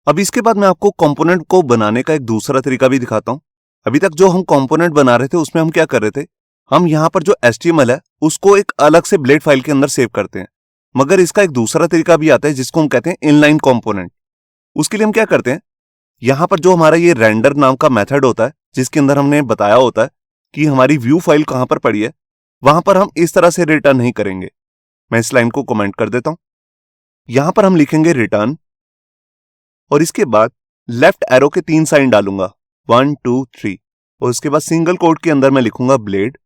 [SPEAKER 1] अब इसके बाद मैं आपको कंपोनेंट को बनाने का एक दूसरा तरीका भी दिखाता हूं। अभी तक जो हम कंपोनेंट बना रहे थे उसमें हम क्या कर रहे थे, हम यहां पर जो HTML है उसको एक अलग से ब्लेड फाइल के अंदर सेव करते हैं, मगर इसका एक दूसरा तरीका भी आता है जिसको हम कहते हैं इनलाइन कंपोनेंट। उसके लिए हम क्या करते हैं, यहां पर जो हमारा ये रेंडर नाम का मेथड होता है जिसके अंदर हमने बताया होता है कि हमारी व्यू फाइल कहां पर पड़ी है, वहां पर हम इस तरह से रिटर्न नहीं करेंगे। मैं इस लाइन को कमेंट कर देता हूं। यहां पर हम लिखेंगे रिटर्न और इसके बाद लेफ्ट एरो के 3 साइन डालूंगा 1 2 3 और इसके बाद सिंगल कोट के अंदर मैं लिखूंगा ब्लेड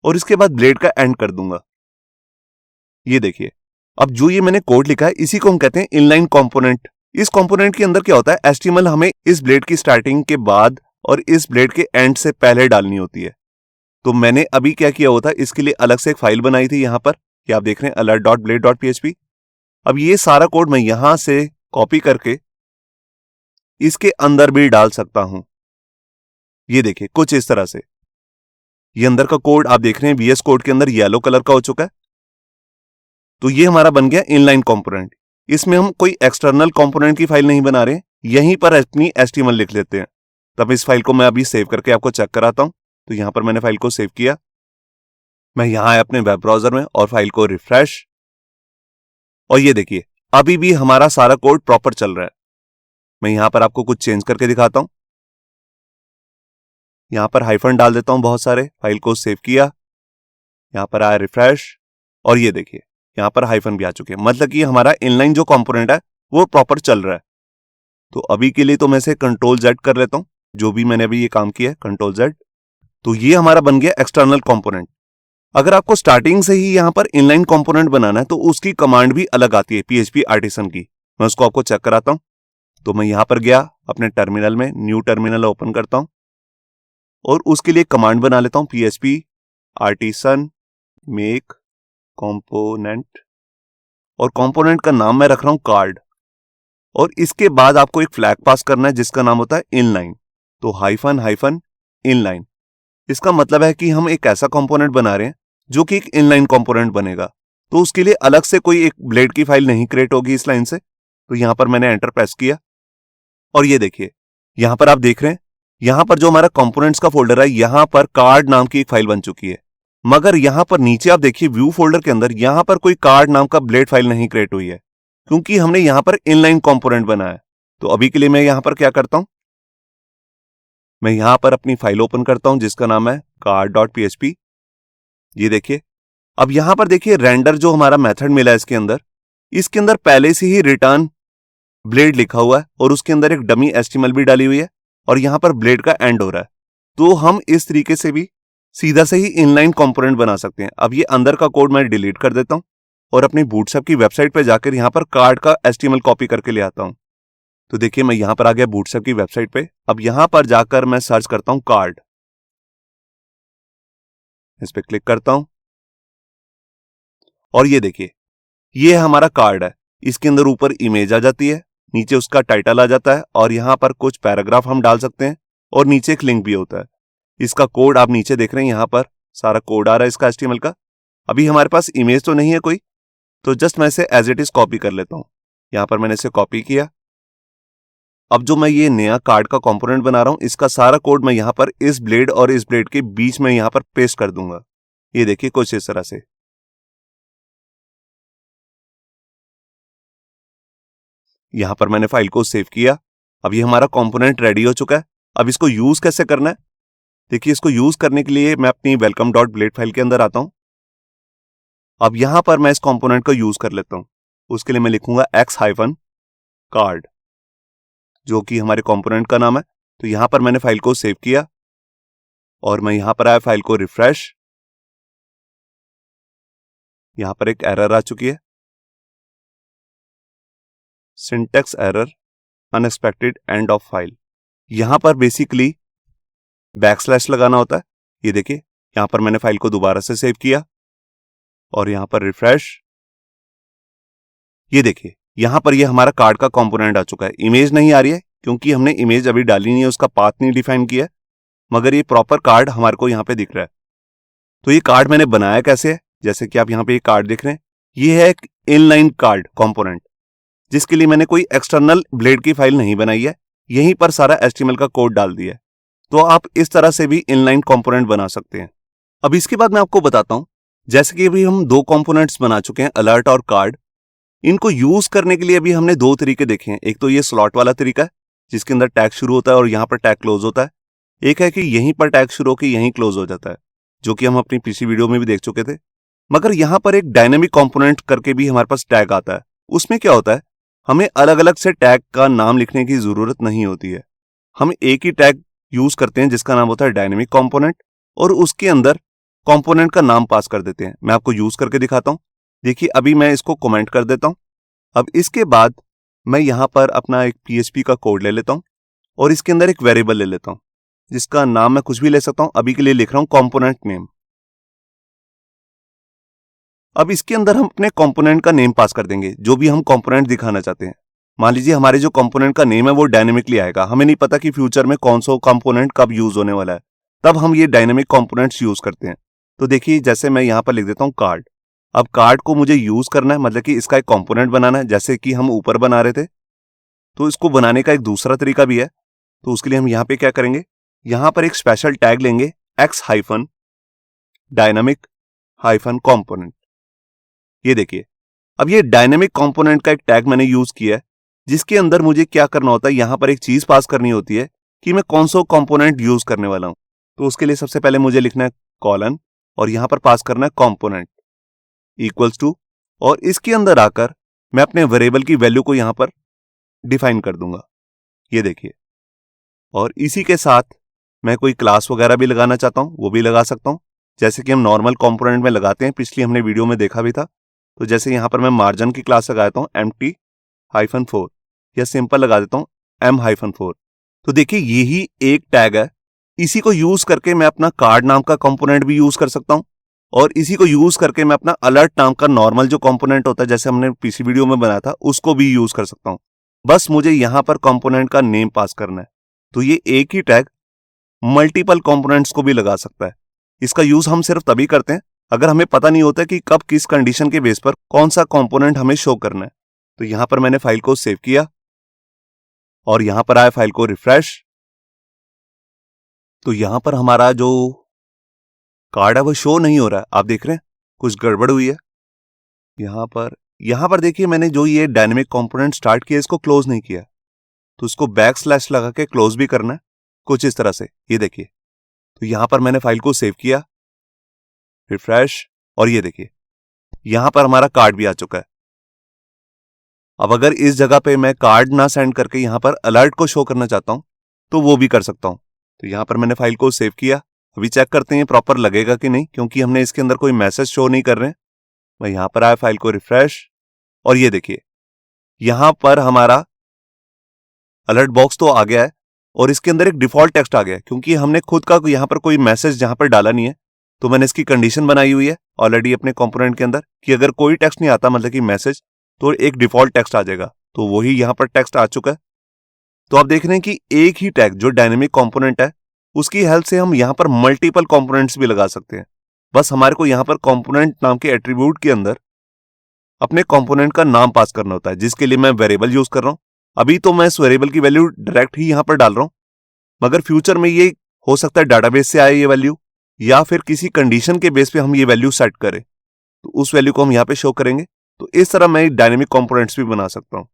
[SPEAKER 1] और इसके बाद ब्लेड का एंड कर दूंगा। ये देखिए अब जो ये मैंने कोड लिखा है इसी को हम कहते हैं इनलाइन कंपोनेंट। इस कंपोनेंट के अंदर क्या होता है, एचटीएमएल हमें इस ब्लेड की स्टार्टिंग के बाद और इस ब्लेड के एंड से पहले डालनी होती है। तो मैंने अभी क्या किया होता है, इसके लिए अलग से एक फाइल बनाई थी यहां पर, कि आप देख रहे हैं alert.blade.php। अब ये सारा कोड मैं यहां से कॉपी करके इसके अंदर भी डाल सकता हूं। ये देखिए कुछ इस तरह से ये अंदर का कोड आप देख रहे हैं VS कोड के अंदर येलो कलर का हो चुका है। तो ये हमारा बन गया इनलाइन कंपोनेंट। इसमें हम कोई एक्सटर्नल कंपोनेंट की फाइल नहीं बना रहे, यहीं पर अपनी HTML लिख लेते हैं। तब इस फाइल को मैं अभी सेव करके आपको चेक कराता हूं। तो यहां पर मैंने फाइल को सेव किया, मैं यहां आया अपने वेब ब्राउजर में और फाइल को रिफ्रेश, और ये देखिए अभी भी हमारा सारा कोड प्रॉपर चल रहा है। मैं यहां पर आपको कुछ चेंज करके दिखाता हूं। यहां पर हाइफन डाल देता हूं बहुत सारे, फाइल को सेव किया, यहां पर आया रिफ्रेश, और ये देखिए यहां पर हाइफन भी आ चुके हैं, मतलब कि हमारा इनलाइन जो कंपोनेंट है वो प्रॉपर चल रहा है। तो अभी के लिए तो मैं इसे Ctrl+Z कर लेता हूं, जो भी मैंने अभी ये काम किया है Ctrl+Z। तो ये हमारा बन गया एक्सटर्नल कंपोनेंट। अगर आपको स्टार्टिंग से ही यहां पर इनलाइन कंपोनेंट बनाना है तो उसकी कमांड भी अलग आती है PHP आर्टिसन की, मैं उसको आपको चेक कराता हूं। तो मैं यहां पर गया अपने टर्मिनल में, न्यू टर्मिनल ओपन करता हूं और उसके लिए कमांड बना लेता हूं PHP आर्टिसन मेक कंपोनेंट, और कंपोनेंट का नाम मैं रख रहा हूं कार्ड, और इसके बाद आपको एक फ्लैग पास करना है जिसका नाम होता है इनलाइन। तो हाइफन हाइफन इनलाइन, इसका मतलब है कि हम एक ऐसा कंपोनेंट बना रहे हैं जो कि एक इनलाइन कंपोनेंट बनेगा। तो उसके लिए अलग से कोई एक ब्लेड की फाइल नहीं क्रिएट होगी इस लाइन से। तो यहां पर मैंने एंटर प्रेस किया और ये देखिए यहां पर आप देख रहे हैं यहां पर जो हमारा कंपोनेंट्स का फोल्डर है यहां पर कार्ड नाम की एक फाइल बन चुकी है। मगर यहां पर नीचे आप देखिए व्यू फोल्डर के अंदर यहां पर कोई कार्ड नाम का ब्लेड फाइल नहीं क्रिएट हुई है, क्योंकि हमने यहां पर इनलाइन कंपोनेंट बनाया है। तो अभी के लिए मैं यहां पर क्या करता हूं, मैं यहां पर अपनी फाइल ओपन करता हूं जिसका नाम है card.php। ये देखिए अब यहां पर देखिए रेंडर जो हमारा मेथड मिला है इसके अंदर पहले से ही रिटर्न ब्लेड लिखा हुआ है और उसके अंदर एक डमी HTML भी डाली हुई है और यहां पर ब्लेड का एंड हो रहा है। तो हम इस तरीके से भी सीधा से ही इनलाइन कंपोनेंट बना सकते हैं। अब ये अंदर का कोड मैं डिलीट कर देता हूं और अपनी बूटस्ट्रैप की वेबसाइट पे जाकर यहां पर कार्ड का HTML कॉपी करके ले आता हूं। तो देखिए मैं यहां पर आ गया बूटस्ट्रैप की वेबसाइट पे। अब यहां पर जाकर मैं सर्च करता हूं कार्ड, इस पे क्लिक करता हूं और ये देखिए ये हमारा कार्ड है। इसके अंदर ऊपर इमेज आ जाती है, नीचे उसका टाइटल आ जाता है और यहां पर कुछ पैराग्राफ हम डाल सकते हैं और नीचे एक लिंक भी होता है। इसका कोड आप नीचे देख रहे हैं, यहां पर सारा कोड आ रहा है इसका HTML का। अभी हमारे पास इमेज तो नहीं है कोई, तो जस्ट मैं इसे एज इट इज कॉपी कर लेता हूं। यहां पर मैंने इसे कॉपी किया। अब जो मैं ये नया कार्ड का कंपोनेंट बना रहा हूं इसका सारा कोड मैं यहां पर इस ब्लेड और इस ब्लेड के बीच में यहां पर पेस्ट कर दूंगा। ये देखिए कुछ इस तरह से। यहां पर मैंने फाइल को सेव किया। अब ये हमारा कंपोनेंट रेडी हो चुका है। अब इसको यूज कैसे करना है, देखिए इसको यूज करने के लिए मैं अपनी welcome.blade फाइल के अंदर आता हूं। अब यहां पर मैं इस कंपोनेंट को यूज कर लेता हूं। उसके लिए मैं लिखूंगा x-card, जो कि हमारे कंपोनेंट का नाम है। तो यहां पर मैंने फाइल को सेव किया और मैं यहां पर आया, फाइल को रिफ्रेश, यहां पर एक एरर आ चुकी है, syntax error, unexpected end of file. यहां पर बेसिकली बैकस्लैश लगाना होता है। ये देखिए यहां पर मैंने फाइल को दोबारा से सेव किया और यहां पर रिफ्रेश। ये देखिए यहां पर ये हमारा कार्ड का कंपोनेंट आ चुका है। इमेज नहीं आ रही है क्योंकि हमने इमेज अभी डाली नहीं है, उसका पाथ नहीं डिफाइन किया है, मगर ये प्रॉपर कार्ड हमारे को यहां पे दिख रहा है। तो ये कार्ड मैंने बनाया कैसे है, जैसे कि आप यहां पे ये कार्ड देख रहे हैं, ये है एक इनलाइन कार्ड कंपोनेंट जिसके लिए मैंने कोई एक्सटर्नल ब्लेड की फाइल नहीं बनाई है, यहीं पर सारा HTML का कोड डाल दिया है। तो आप इस तरह से भी इनलाइन कंपोनेंट बना सकते हैं। अब इसके बाद मैं आपको बताता हूं, जैसे कि अभी हम दो कंपोनेंट्स बना चुके हैं, अलर्ट और कार्ड। इनको यूज करने के लिए अभी हमने दो तरीके देखे हैं। एक तो ये स्लॉट वाला तरीका है जिसके अंदर टैग शुरू होता है और यहां पर टैग क्लोज होता है। एक है कि यहीं पर टैग शुरू होकर यहीं क्लोज हो जाता है, जो कि हम अपनी पिछली वीडियो में भी देख चुके थे। मगर यहां पर एक डायनेमिक कंपोनेंट करके भी हमारे पास टैग आता है। उसमें क्या होता है, हमें अलग अलग से टैग का नाम लिखने की जरूरत नहीं होती है। हम एक ही टैग यूज करते हैं जिसका नाम होता है डायनेमिक कंपोनेंट और उसके अंदर कंपोनेंट का नाम पास कर देते हैं। मैं आपको यूज करके दिखाता हूं। देखिए अभी मैं इसको कमेंट कर देता हूं। अब इसके बाद मैं यहां पर अपना एक PHP का कोड ले लेता हूं और इसके अंदर एक वेरिएबल ले लेता हूं जिसका नाम मैं कुछ भी ले सकता हूं। अभी के लिए लिख रहा हूं कंपोनेंट नेम। अब इसके अंदर हम अपने कंपोनेंट का नेम पास कर देंगे, जो भी हम कंपोनेंट दिखाना चाहते हैं। मान लीजिए हमारे जो कंपोनेंट का नेम है वो डायनेमिकली आएगा, हमें नहीं पता कि फ्यूचर में कौन सा कंपोनेंट कब यूज होने वाला है, तब हम ये डायनेमिक कंपोनेंट्स यूज करते हैं। तो देखिए जैसे मैं यहां पर लिख देता हूं कार्ड। अब कार्ड को मुझे यूज करना है, मतलब कि इसका एक कंपोनेंट बनाना है, जैसे कि हम ऊपर बना रहे थे। तो इसको बनाने का एक दूसरा तरीका भी है। तो उसके लिए हम यहां पे क्या करेंगे, यहां पर एक स्पेशल टैग लेंगे x-dynamic-component। ये देखिए अब ये डायनेमिक कंपोनेंट का एक टैग मैंने यूज किया है, जिसके अंदर मुझे क्या करना होता है, यहां पर एक चीज पास करनी होती है कि मैं कौन सा कंपोनेंट यूज करने वाला हूं। तो उसके लिए सबसे पहले मुझे लिखना है कॉलन और यहां पर पास करना है कंपोनेंट इक्वल्स टू, और इसके अंदर आकर मैं अपने वेरिएबल की वैल्यू को यहां पर डिफाइन कर दूंगा। ये देखिए, और इसी के साथ मैं कोई क्लास वगैरह भी लगाना चाहता हूं वो भी लगा सकता हूं, जैसे कि हम नॉर्मल कंपोनेंट में लगाते हैं, पिछली हमने वीडियो में देखा भी था। तो जैसे यहां पर मैं मार्जिन की क्लास लगाता हूं empty-4 या सिंपल लगा देता हूं m-4। तो देखिए यही एक टैग है, इसी को यूज करके मैं अपना कार्ड नाम का कंपोनेंट भी यूज कर सकता हूं और इसी को यूज करके मैं अपना अलर्ट नाम का नॉर्मल जो कंपोनेंट होता है, जैसे हमने पिछली वीडियो में बनाया था, उसको भी यूज कर सकता हूं। बस मुझे यहां पर कंपोनेंट का नेम पास करना है। तो ये एक ही टैग मल्टीपल कंपोनेंट्स को भी लगा सकता है। इसका यूज हम सिर्फ तभी करते हैं अगर हमें पता नहीं होता कि कब किस कंडीशन के बेस पर कौन सा कंपोनेंट हमें शो करना है। तो यहां पर मैंने फाइल को सेव किया और यहां पर आया फाइल को रिफ्रेश। तो यहां पर हमारा जो कार्ड है वो शो नहीं हो रहा है, आप देख रहे हैं कुछ गड़बड़ हुई है। यहां पर देखिए मैंने जो ये डायनेमिक कंपोनेंट स्टार्ट किया इसको क्लोज नहीं किया, तो इसको बैकस्लैश लगा के क्लोज भी करना है कुछ इस तरह से। ये देखिए, तो यहां पर मैंने फाइल को सेव किया, रिफ्रेश, और ये देखिए यहां पर हमारा कार्ड भी आ चुका है। अब अगर इस जगह पे मैं कार्ड ना सेंड करके यहां पर अलर्ट को शो करना चाहता हूं तो वो भी कर सकता हूं। तो यहां पर मैंने फाइल को सेव किया, अभी चेक करते हैं प्रॉपर लगेगा कि नहीं, क्योंकि हमने इसके अंदर कोई मैसेज शो नहीं कर रहे हैं। मैं यहां पर आया, फाइल को रिफ्रेश, और ये देखिए यहां पर हमारा अलर्ट बॉक्स तो आ गया है और इसके अंदर एक डिफॉल्ट टेक्स्ट आ गया है, क्योंकि हमने खुद का यहां पर कोई मैसेज जहां पर डाला नहीं है। तो मैंने इसकी कंडीशन बनाई हुई है ऑलरेडी अपने कंपोनेंट के अंदर कि अगर कोई टेक्स्ट नहीं आता, मतलब कि मैसेज, तो एक डिफॉल्ट टेक्स्ट आ जाएगा। तो वही यहां पर टेक्स्ट आ चुका है। तो आप देख रहे हैं कि एक ही टैग जो डायनेमिक कंपोनेंट है उसकी हेल्प से हम यहां पर मल्टीपल कंपोनेंट्स भी लगा सकते हैं। बस हमारे को यहां पर कंपोनेंट नाम के एट्रीब्यूट के अंदर अपने कंपोनेंट का नाम पास करना होता है, जिसके लिए मैं वेरिएबल यूज कर रहा हूं। अभी तो मैं इस वेरिएबल की वैल्यू डायरेक्ट ही यहां पर डाल रहा हूं, मगर फ्यूचर में ये हो सकता है डाटाबेस से आए ये वैल्यू, या फिर किसी कंडीशन के बेस पे हम ये वैल्यू सेट करें, तो उस वैल्यू को हम यहां पे शो करेंगे। तो इस तरह मैं डायनेमिक कंपोनेंट्स भी बना सकता हूं।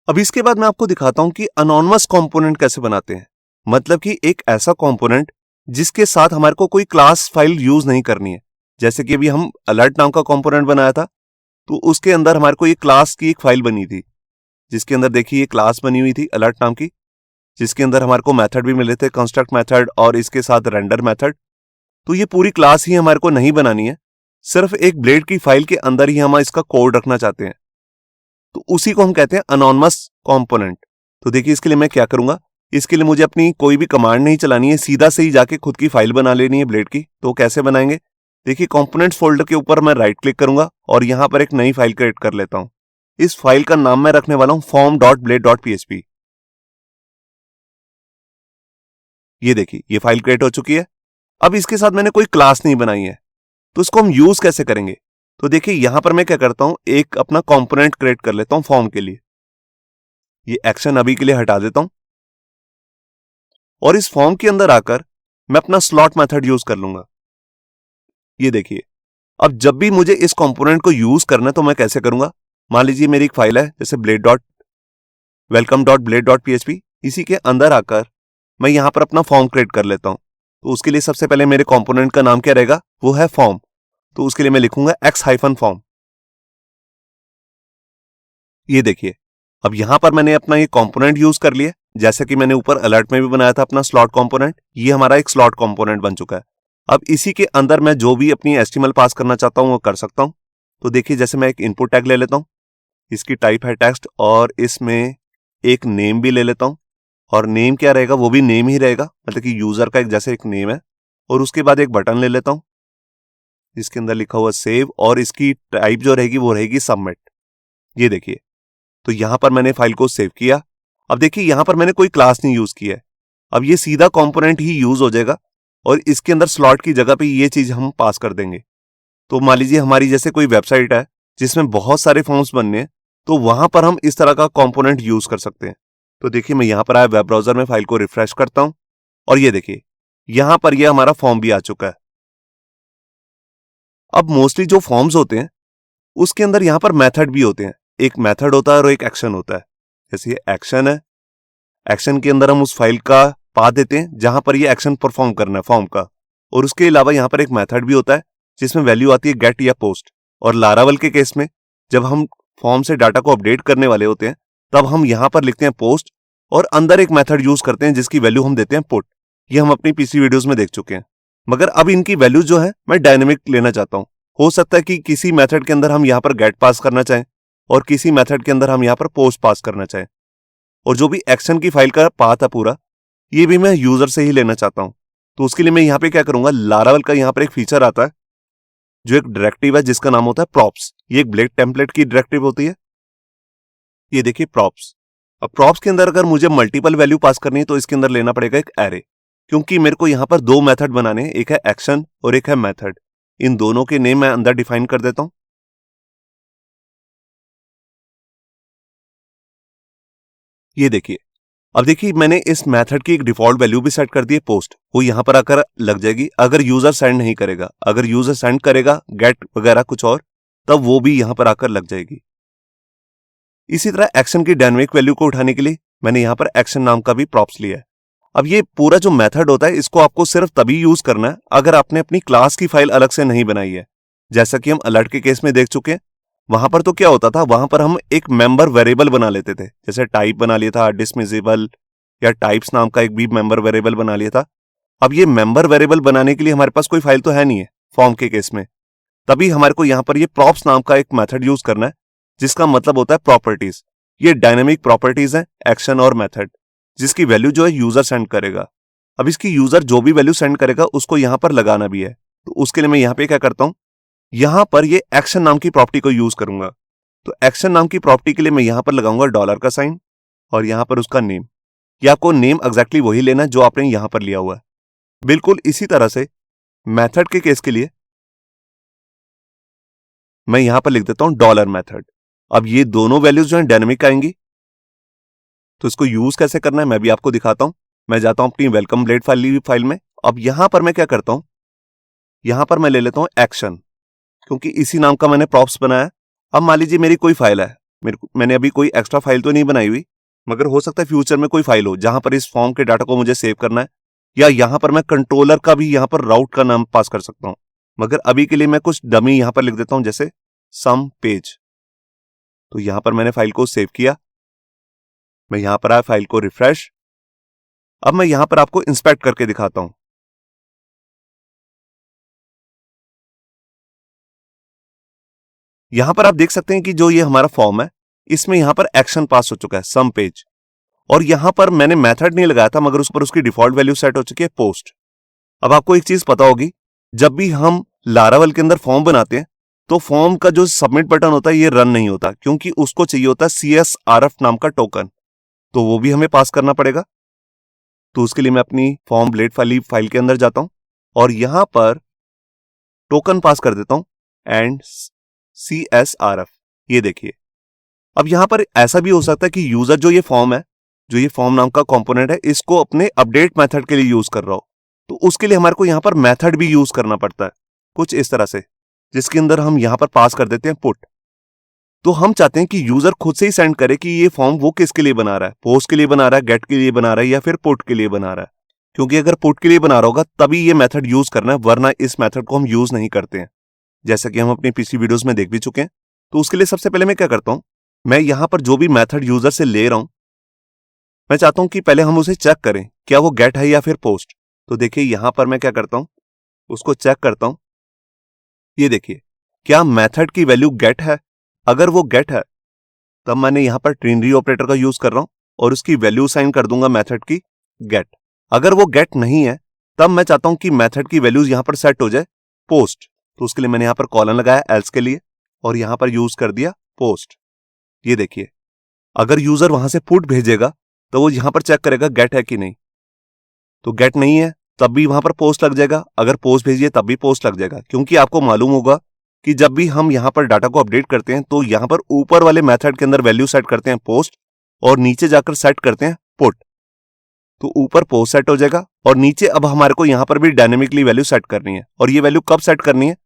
[SPEAKER 1] अब इसके बाद मैं आपको दिखाता हूं कि अनोनिमस कंपोनेंट कैसे बनाते हैं, मतलब कि एक ऐसा कंपोनेंट जिसके साथ हमारे को कोई क्लास फाइल यूज नहीं करनी है। जैसे कि अभी हम अलर्ट नाम का कंपोनेंट बनाया था, तो उसके अंदर हमारे को ये क्लास की एक फाइल बनी थी, जिसके अंदर देखिए ये क्लास बनी हुई थी अलर्ट नाम की, जिसके अंदर हमारे को मेथड भी मिले थे, कंस्ट्रक्ट मेथड और इसके साथ रेंडर मेथड। तो ये पूरी क्लास ही हमारे को नहीं बनानी है, सिर्फ एक ब्लेड की फाइल के अंदर ही हम इसका कोड रखना चाहते हैं। तो उसी को हम कहते हैं अनोनिमस कंपोनेंट। तो देखिए इसके लिए मैं क्या करूंगा, इसके लिए मुझे अपनी कोई भी कमांड नहीं चलानी है, सीधा से ही जाके खुद की फाइल बना लेनी है ब्लेड की। तो कैसे बनाएंगे, देखिए कंपोनेंट्स फोल्डर के ऊपर मैं राइट क्लिक करूंगा और यहां पर एक नई फाइल क्रिएट कर लेता हूं। इस फाइल का नाम मैं रखने वाला हूं form.blade.php। ये देखिए ये फाइल क्रिएट हो चुकी है। अब इसके साथ मैंने कोई क्लास नहीं बनाई है, तो इसको हम यूज कैसे करेंगे। तो देखिए यहां पर मैं क्या करता हूं, एक अपना कंपोनेंट क्रिएट कर लेता हूं फॉर्म के लिए। ये एक्शन अभी के लिए हटा देता हूं और इस फॉर्म के अंदर आकर मैं अपना स्लॉट मेथड यूज कर लूंगा। ये देखिए अब जब भी मुझे इस कंपोनेंट को यूज करना है तो मैं कैसे करूंगा। मान लीजिए मेरी एक फाइल है जैसे welcome.blade.php, इसी के अंदर आकर मैं यहां पर अपना फॉर्म क्रिएट कर लेता हूं। तो उसके लिए सबसे पहले मेरे कंपोनेंट का नाम क्या रहेगा, वो है फॉर्म। तो उसके लिए मैं लिखूंगा x-form। ये देखिए अब यहां पर मैंने अपना ये कंपोनेंट यूज कर लिया, जैसे कि मैंने ऊपर अलर्ट में भी बनाया था अपना स्लॉट कंपोनेंट। ये हमारा एक स्लॉट कंपोनेंट बन चुका है। अब इसी के अंदर मैं जो भी अपनी HTML पास करना चाहता हूं वो कर सकता हूं। तो देखिए जैसे मैं एक इनपुट टैग ले लेता हूं, इसकी टाइप है टेक्स्ट और इसमें एक नेम भी ले लेता हूं, और नेम क्या रहेगा, वो भी नेम ही रहेगा, मतलब कि यूजर का एक जैसे एक नेम है। और उसके बाद एक बटन ले लेता हूं जिसके अंदर लिखा हुआ सेव, और इसकी टाइप जो रहेगी वो रहेगी सबमिट। ये देखिए, तो यहां पर मैंने फाइल को सेव किया। अब देखिए यहां पर मैंने कोई क्लास नहीं यूज किया है, अब ये सीधा कंपोनेंट ही यूज हो जाएगा और इसके अंदर स्लॉट की जगह पे ये चीज हम पास कर देंगे। तो मान लीजिए हमारी जैसे कोई वेबसाइट है जिसमें बहुत सारे फॉर्म्स बनने हैं, तो वहां पर हम इस तरह का कंपोनेंट यूज कर सकते हैं। तो देखिए मैं यहां पर आया वेब ब्राउजर में, फाइल को रिफ्रेश करता हूं और ये देखिए यहां पर ये हमारा फॉर्म भी आ चुका है। अब मोस्टली जो फॉर्म्स होते हैं उसके अंदर यहां पर मेथड भी होते हैं, एक मेथड होता है और एक एक्शन होता है। जैसे ये एक्शन है, एक्शन के अंदर हम उस फाइल का पाथ देते हैं जहां पर ये एक्शन परफॉर्म करना है फॉर्म का, और उसके अलावा यहां पर एक मेथड भी होता है जिसमें वैल्यू आती है गेट या पोस्ट। और लारावल के केस में जब हम फॉर्म से डाटा को अपडेट करने वाले होते हैं तब हम यहां पर लिखते हैं पोस्ट और अंदर एक मेथड यूज करते हैं जिसकी वैल्यू हम देते हैं पुट। ये हम अपनी पीसी वीडियोस में देख चुके हैं, मगर अब इनकी वैल्यू जो है मैं डायनेमिक लेना चाहता हूं। हो सकता है कि किसी मेथड के अंदर हम यहां पर गेट पास करना चाहें और किसी मेथड के अंदर हम यहां पर पोस्ट पास करना चाहें, और जो भी एक्शन की फाइल का पाथ है पूरा, ये भी मैं यूजर से ही लेना चाहता हूं। तो उसके लिए मैं यहां पे क्या करूंगा, लारावल का यहां पर एक फीचर आता है जो एक डायरेक्टिव है जिसका नाम होता है प्रॉप्स। ये एक ब्लेड टेम्पलेट की डायरेक्टिव होती है। ये देखिए प्रॉप्स। अब प्रॉप्स के अंदर अगर मुझे मल्टीपल वैल्यू पास करनी है तो इसके अंदर लेना पड़ेगा एक एरे, क्योंकि मेरे को यहां पर दो मेथड बनाने हैं, एक है एक्शन और एक है मेथड। इन दोनों के नेम मैं अंदर डिफाइन कर देता हूं। ये देखिए, अब देखिए मैंने इस मेथड की एक डिफॉल्ट वैल्यू भी सेट कर दी है पोस्ट, वो यहां पर आकर लग जाएगी अगर यूजर सेंड नहीं करेगा। अगर यूजर सेंड करेगा गेट वगैरह कुछ और, तब वो भी यहां पर आकर लग जाएगी। इसी तरह एक्शन की डायनेमिक वैल्यू को उठाने के लिए मैंने यहां पर एक्शन नाम का भी प्रॉप्स लिया है। अब ये पूरा जो मेथड होता है इसको आपको सिर्फ तभी यूज करना है अगर आपने अपनी क्लास की फाइल अलग से नहीं बनाई है। जैसा कि हम अलर्ट के केस में देख चुके हैं, वहां पर तो क्या होता था, वहां पर हम एक मेंबर वेरिएबल बना लेते थे, जैसे टाइप बना लिया था डिसमिसेबल, या टाइप्स नाम का एक भी मेंबर वेरिएबल बना लिया था। अब ये मेंबर वेरिएबल बनाने के लिए हमारे पास कोई फाइल तो है नहीं है फॉर्म के केस में, तभी हमारे को यहां पर ये प्रॉप्स नाम का एक मेथड यूज करना है जिसका मतलब होता है प्रॉपर्टीज। ये डायनेमिक प्रॉपर्टीज है एक्शन और मेथड, जिसकी वैल्यू जो है यूजर सेंड करेगा। अब इसकी यूजर जो भी वैल्यू सेंड करेगा उसको यहां पर लगाना भी है, तो उसके लिए मैं यहां पे क्या करता हूं, यहां पर ये एक्शन नाम की प्रॉपर्टी को यूज करूंगा। तो एक्शन नाम की प्रॉपर्टी के लिए मैं यहां पर लगाऊंगा डॉलर का साइन और यहां पर उसका नेम। ये आपको नेम एग्जैक्टली वही लेना है जो आपने यहां पर लिया हुआ है। बिल्कुल इसी तरह से मेथड के केस के लिए मैं यहां पर लिख देता हूं डॉलर मेथड। अब ये दोनों वैल्यूज जो है डायनेमिक आएंगी, तो इसको यूज कैसे करना है मैं भी आपको दिखाता हूं। मैं जाता हूं अपनी वेलकम ब्लेड फाइल में। अब यहां पर मैं क्या करता हूं, यहां पर मैं ले लेता हूं एक्शन, क्योंकि इसी नाम का मैंने प्रॉप्स बनाया। अब मान लीजिए मेरी कोई फाइल है, मैंने अभी कोई एक्स्ट्रा फाइल तो नहीं बनाई हुई, मगर हो सकता है फ्यूचर में कोई फाइल हो जहां पर इस फॉर्म के डाटा को मुझे सेव करना है, या यहां पर मैं कंट्रोलर का भी यहां पर राउट का नाम पास कर सकता हूं। मगर अभी के लिए मैं कुछ डमी यहां पर लिख देता हूं, जैसे सम पेज। तो यहां पर मैंने फाइल को सेव किया, मैं यहां पर आया, फाइल को रिफ्रेश। अब मैं यहां पर आपको इंस्पेक्ट करके दिखाता हूं। यहां पर आप देख सकते हैं कि जो ये हमारा फॉर्म है इसमें यहां पर एक्शन पास हो चुका है सम पेज, और यहां पर मैंने मेथड नहीं लगाया था मगर उस पर उसकी डिफॉल्ट वैल्यू सेट हो चुकी है पोस्ट। अब आपको एक चीज पता होगी, जब भी हम लारावल के अंदर फॉर्म बनाते हैं तो फॉर्म का जो सबमिट बटन होता है ये रन नहीं होता, क्योंकि उसको चाहिए होता है CSRF नाम का टोकन, तो वो भी हमें पास करना पड़ेगा। तो उसके लिए मैं अपनी फॉर्म ब्लेड फाइल के अंदर जाता हूं और यहां पर टोकन पास कर देता हूं एंड CSRF। ये देखिए, अब यहां पर ऐसा भी हो सकता है कि यूजर जो ये फॉर्म है, जो ये फॉर्म नाम का कंपोनेंट है, इसको अपने अपडेट मेथड के लिए यूज कर रहा हो, तो उसके लिए हमारे को यहां पर मेथड भी यूज करना पड़ता है कुछ इस तरह से, जिसके अंदर हम यहां पर पास कर देते हैं पुट। तो हम चाहते हैं कि यूजर खुद से ही सेंड करे कि ये फॉर्म वो किसके लिए बना रहा है, पोस्ट के लिए बना रहा है, गेट के लिए बना रहा है, या फिर पुट के लिए बना रहा है। क्योंकि अगर पुट के लिए बना रहा होगा तभी ये मेथड यूज करना है, वरना इस मेथड को हम यूज नहीं करते हैं, जैसा कि हम अपनी पीसी वीडियोस में देख भी चुके हैं। तो उसके लिए सबसे पहले मैं क्या करता हूं, मैं यहां पर जो भी मेथड यूजर से ले रहा हूं, मैं चाहता हूं कि पहले हम उसे चेक करें क्या वो गेट है या फिर पोस्ट। तो देखिए यहां पर मैं क्या करता हूं, उसको चेक करता हूं। ये देखिए क्या मेथड की वैल्यू गेट है? अगर वो गेट है तब मैंने यहां पर ट्रिनरी ऑपरेटर का यूज कर रहा हूं और उसकी वैल्यू साइन कर दूंगा मेथड की गेट। अगर वो गेट नहीं है तब मैं चाहता हूं कि मेथड की वैल्यूज यहां पर सेट हो जाए पोस्ट, तो उसके लिए मैंने यहां पर कॉलन लगाया एल्स के लिए और यहां पर यूज कर दिया पोस्ट। ये देखिए, अगर यूजर वहां से पुट भेजेगा तो वो यहां पर चेक करेगा गेट है कि नहीं, तो गेट नहीं है तब भी वहां पर पोस्ट लग जाएगा, अगर पोस्ट भेजिए तब भी पोस्ट लग जाएगा। क्योंकि आपको मालूम होगा कि जब भी हम यहां पर डाटा को अपडेट करते हैं तो यहां पर ऊपर वाले मेथड के अंदर वैल्यू सेट करते हैं पोस्ट और नीचे जाकर सेट करते हैं पुट। तो ऊपर पोस्ट सेट हो जाएगा और नीचे अब हमारे को यहां पर भी डायनेमिकली वैल्यू सेट करनी है। और ये वैल्यू कब सेट करनी है?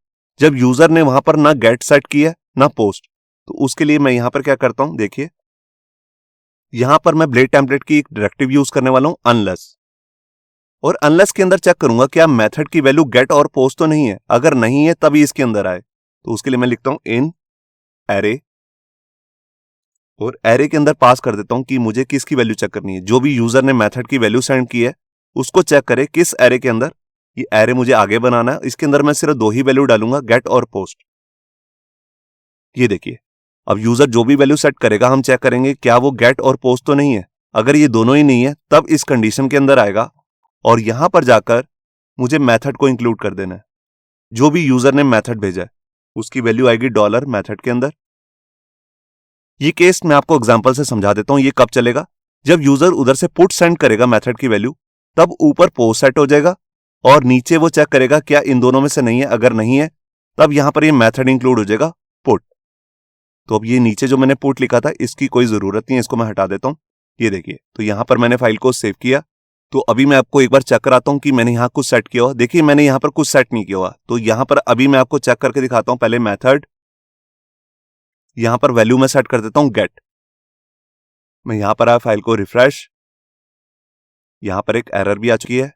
[SPEAKER 1] जब यूजर ने वहां पर ना गेट सेट किया ना पोस्ट। तो उसके लिए मैं यहां पर क्या करता हूं, देखिए यहां पर मैं ब्लेड टेम्पलेट की एक डायरेक्टिव यूज करने वाला हूं अनलेस, और अनलेस के अंदर चेक करूंगा क्या मेथड की वैल्यू गेट और पोस्ट तो नहीं है। अगर नहीं है तभी इसके अंदर आए, तो उसके लिए मैं लिखता हूं इन एरे और एरे के अंदर पास कर देता हूं कि मुझे किसकी वैल्यू चेक करनी है। जो भी यूजर ने मेथड की वैल्यू सेंड की है उसको चेक करे किस एरे के अंदर। ये एरे मुझे आगे बनाना है, इसके अंदर मैं सिर्फ दो ही वैल्यू डालूंगा, गेट और पोस्ट। ये देखिए, अब यूजर जो भी वैल्यू सेट करेगा हम चेक करेंगे क्या वो गेट और पोस्ट तो नहीं है। अगर ये दोनों ही नहीं है तब इस कंडीशन के अंदर आएगा और यहां पर जाकर मुझे मेथड को इंक्लूड कर देना है। जो भी यूजर ने मेथड भेजा है उसकी वैल्यू आएगी डॉलर मेथड के अंदर। ये केस मैं आपको एग्जांपल से समझा देता हूं। ये कब चलेगा? जब यूजर उधर से पुट सेंड करेगा मेथड की वैल्यू तब ऊपर पोस्ट सेट हो जाएगा और नीचे वो चेक करेगा क्या इन दोनों में से नहीं है। अगर नहीं है तब यहां पर ये मेथड इंक्लूड हो जाएगा पुट। तो अब ये नीचे जो मैंने पुट लिखा था इसकी कोई जरूरत नहीं है, इसको मैं हटा देता हूं। ये देखिए, तो यहां पर मैंने फाइल को सेव किया। तो अभी मैं आपको एक बार चेक कराता हूं कि मैंने यहां कुछ सेट किया हुआ। देखिए मैंने यहां पर कुछ सेट नहीं किया हुआ, तो यहां पर अभी मैं आपको चेक करके दिखाता हूं। पहले मेथड, यहां पर वैल्यू मैं सेट कर देता हूं गेट। मैं यहां पर आया, फाइल को रिफ्रेश, यहां पर एक एरर भी आ चुकी है।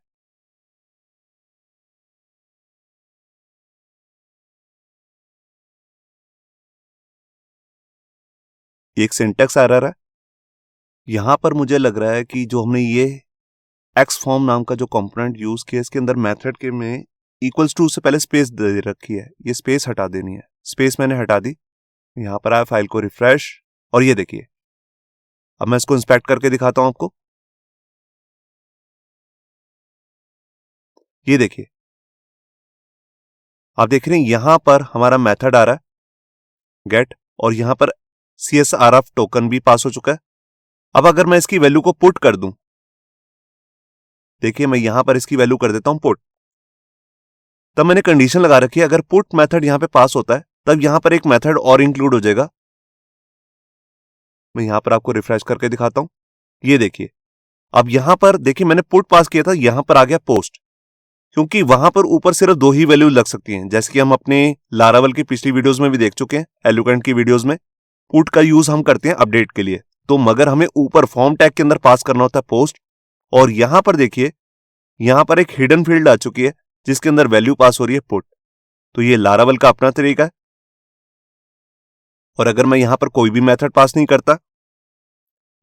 [SPEAKER 1] एक सिंटेक्स एरर है। यहां पर मुझे लग रहा है कि जो हमने ये एक्स फॉर्म नाम का जो कंपोनेंट यूज किया इसके अंदर मेथड के में इक्वल्स टू से पहले स्पेस दे रखी है, ये स्पेस हटा देनी है। स्पेस मैंने हटा दी। यहां पर आया, फाइल को रिफ्रेश और ये देखिए, अब मैं इसको इंस्पेक्ट करके दिखाता हूं आपको। ये देखिए, आप देख रहे हैं यहां पर हमारा मेथड आ रहा है गेट और यहां पर CSRF टोकन भी पास हो चुका है। अब अगर मैं इसकी वैल्यू को पुट कर दूं, देखिए मैं यहां पर इसकी वैल्यू कर देता हूं पुट। तब मैंने कंडीशन लगा रखी है अगर पुट मेथड यहां पे पास होता है तब यहां पर एक मेथड और इंक्लूड हो जाएगा। मैं यहां पर आपको रिफ्रेश करके दिखाता हूं। ये देखिए, अब यहां पर देखिए मैंने पुट पास किया था, यहां पर आ गया पोस्ट। क्योंकि वहां पर ऊपर सिर्फ दो ही वैल्यू लग सकती हैं, जैसे कि हम अपने लारावल की पिछली वीडियोस में भी देख चुके हैं। एलोकेंट की वीडियोस में पुट का यूज हम करते हैं अपडेट के लिए, तो मगर हमें ऊपर फॉर्म टैग के अंदर पास करना होता है पोस्ट। और यहां पर देखिए, यहां पर एक हिडन फील्ड आ चुकी है जिसके अंदर वैल्यू पास हो रही है पुट। तो ये लारावल का अपना तरीका है। और अगर मैं यहां पर कोई भी मेथड पास नहीं करता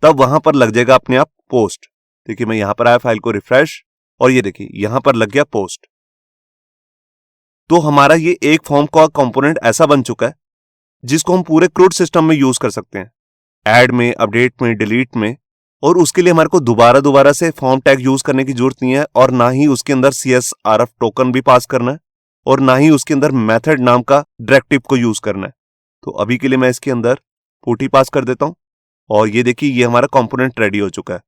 [SPEAKER 1] तब वहां पर लग जाएगा अपने आप पोस्ट। देखिए मैं यहां पर आया, फाइल को रिफ्रेश और ये देखिए यहां पर लग गया पोस्ट। तो हमारा ये एक फॉर्म का कंपोनेंट ऐसा बन चुका है जिसको हम पूरे क्रूड सिस्टम में यूज कर सकते हैं, ऐड में, अपडेट में, डिलीट में। और उसके लिए हमारे को दोबारा से फॉर्म टैग यूज करने की जरूरत नहीं है और ना ही उसके अंदर CSRF टोकन भी पास करना है और ना ही उसके अंदर मेथड नाम का डायरेक्टिव को यूज करना है। तो अभी के लिए मैं इसके अंदर पुट ही पास कर देता हूं और ये देखिए ये हमारा कंपोनेंट रेडी हो चुका है।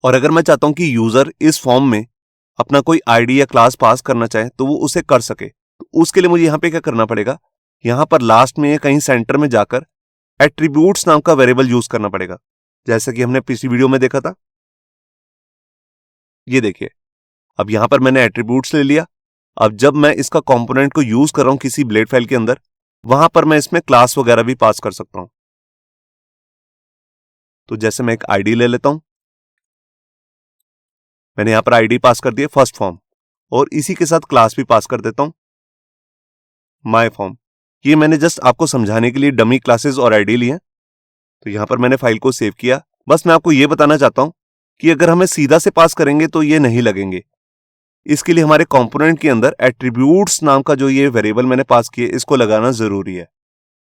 [SPEAKER 1] और अगर मैं चाहता हूं कि यूजर इस फॉर्म में अपना कोई आईडी या क्लास पास करना चाहे तो वो उसे कर सके, तो उसके लिए मुझे यहां पे क्या करना पड़ेगा, यहां पर लास्ट में कहीं सेंटर में जाकर एट्रीब्यूट्स नाम का वेरिएबल यूज करना पड़ेगा, जैसा कि हमने पिछली वीडियो में देखा था। ये देखिए, अब यहां पर मैंने एट्रीब्यूट्स ले लिया। अब जब मैं इसका कंपोनेंट को यूज कर रहा हूं किसी ब्लेड फाइल के अंदर, वहां पर मैं इसमें क्लास वगैरह भी पास कर सकता हूं। तो जैसे मैं एक आईडी ले लेता हूं, मैंने यहां पर आईडी पास कर दिया फर्स्ट फॉर्म और इसी के साथ क्लास भी पास कर देता हूं माय फॉर्म। ये मैंने जस्ट आपको समझाने के लिए डमी क्लासेस और आईडी लिए। तो यहां पर मैंने फाइल को सेव किया। बस मैं आपको ये बताना चाहता हूं कि अगर हमें सीधा से पास करेंगे तो ये नहीं लगेंगे, इसके लिए हमारे कंपोनेंट के अंदर एट्रीब्यूट्स नाम का जो ये वेरिएबल मैंने पास किया इसको लगाना जरूरी है।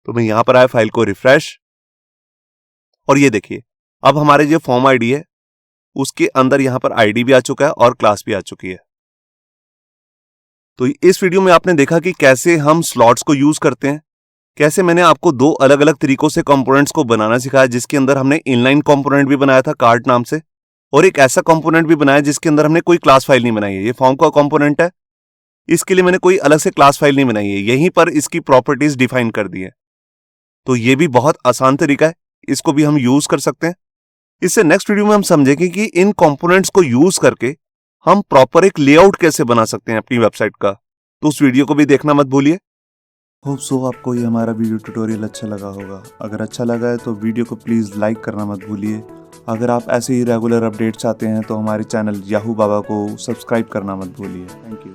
[SPEAKER 1] तो मैं यहां पर आया, फाइल को रिफ्रेश, और ये देखिए अब हमारे जो फॉर्म आईडी है उसके अंदर यहां पर आईडी भी आ चुका है और क्लास भी आ चुकी है। तो इस वीडियो में आपने देखा कि कैसे हम स्लॉट्स को यूज करते हैं, कैसे मैंने आपको दो अलग अलग तरीकों से कंपोनेंट्स को बनाना सिखाया, जिसके अंदर हमने इनलाइन कंपोनेंट भी बनाया था कार्ट नाम से, और एक ऐसा कंपोनेंट भी बनाया जिसके अंदर हमने कोई क्लास फाइल नहीं बनाई है। ये फॉर्म का कंपोनेंट है, इसके लिए मैंने कोई अलग से क्लास फाइल नहीं बनाई है, यहीं पर इसकी प्रॉपर्टीज डिफाइन कर दी है। तो ये भी बहुत आसान तरीका है, इसको भी हम यूज कर सकते हैं। इससे नेक्स्ट वीडियो में हम समझेंगे कि इन कंपोनेंट्स को यूज करके हम प्रॉपर एक लेआउट कैसे बना सकते हैं अपनी वेबसाइट का। तो उस वीडियो को भी देखना मत भूलिए। होप सो आपको ये हमारा वीडियो ट्यूटोरियल अच्छा लगा होगा। अगर अच्छा लगा है तो वीडियो को प्लीज़ लाइक करना मत भूलिए। अगर आप ऐसे ही रेगुलर अपडेट्स चाहते हैं तो हमारे चैनल याहू बाबा को सब्सक्राइब करना मत भूलिए। Thank you.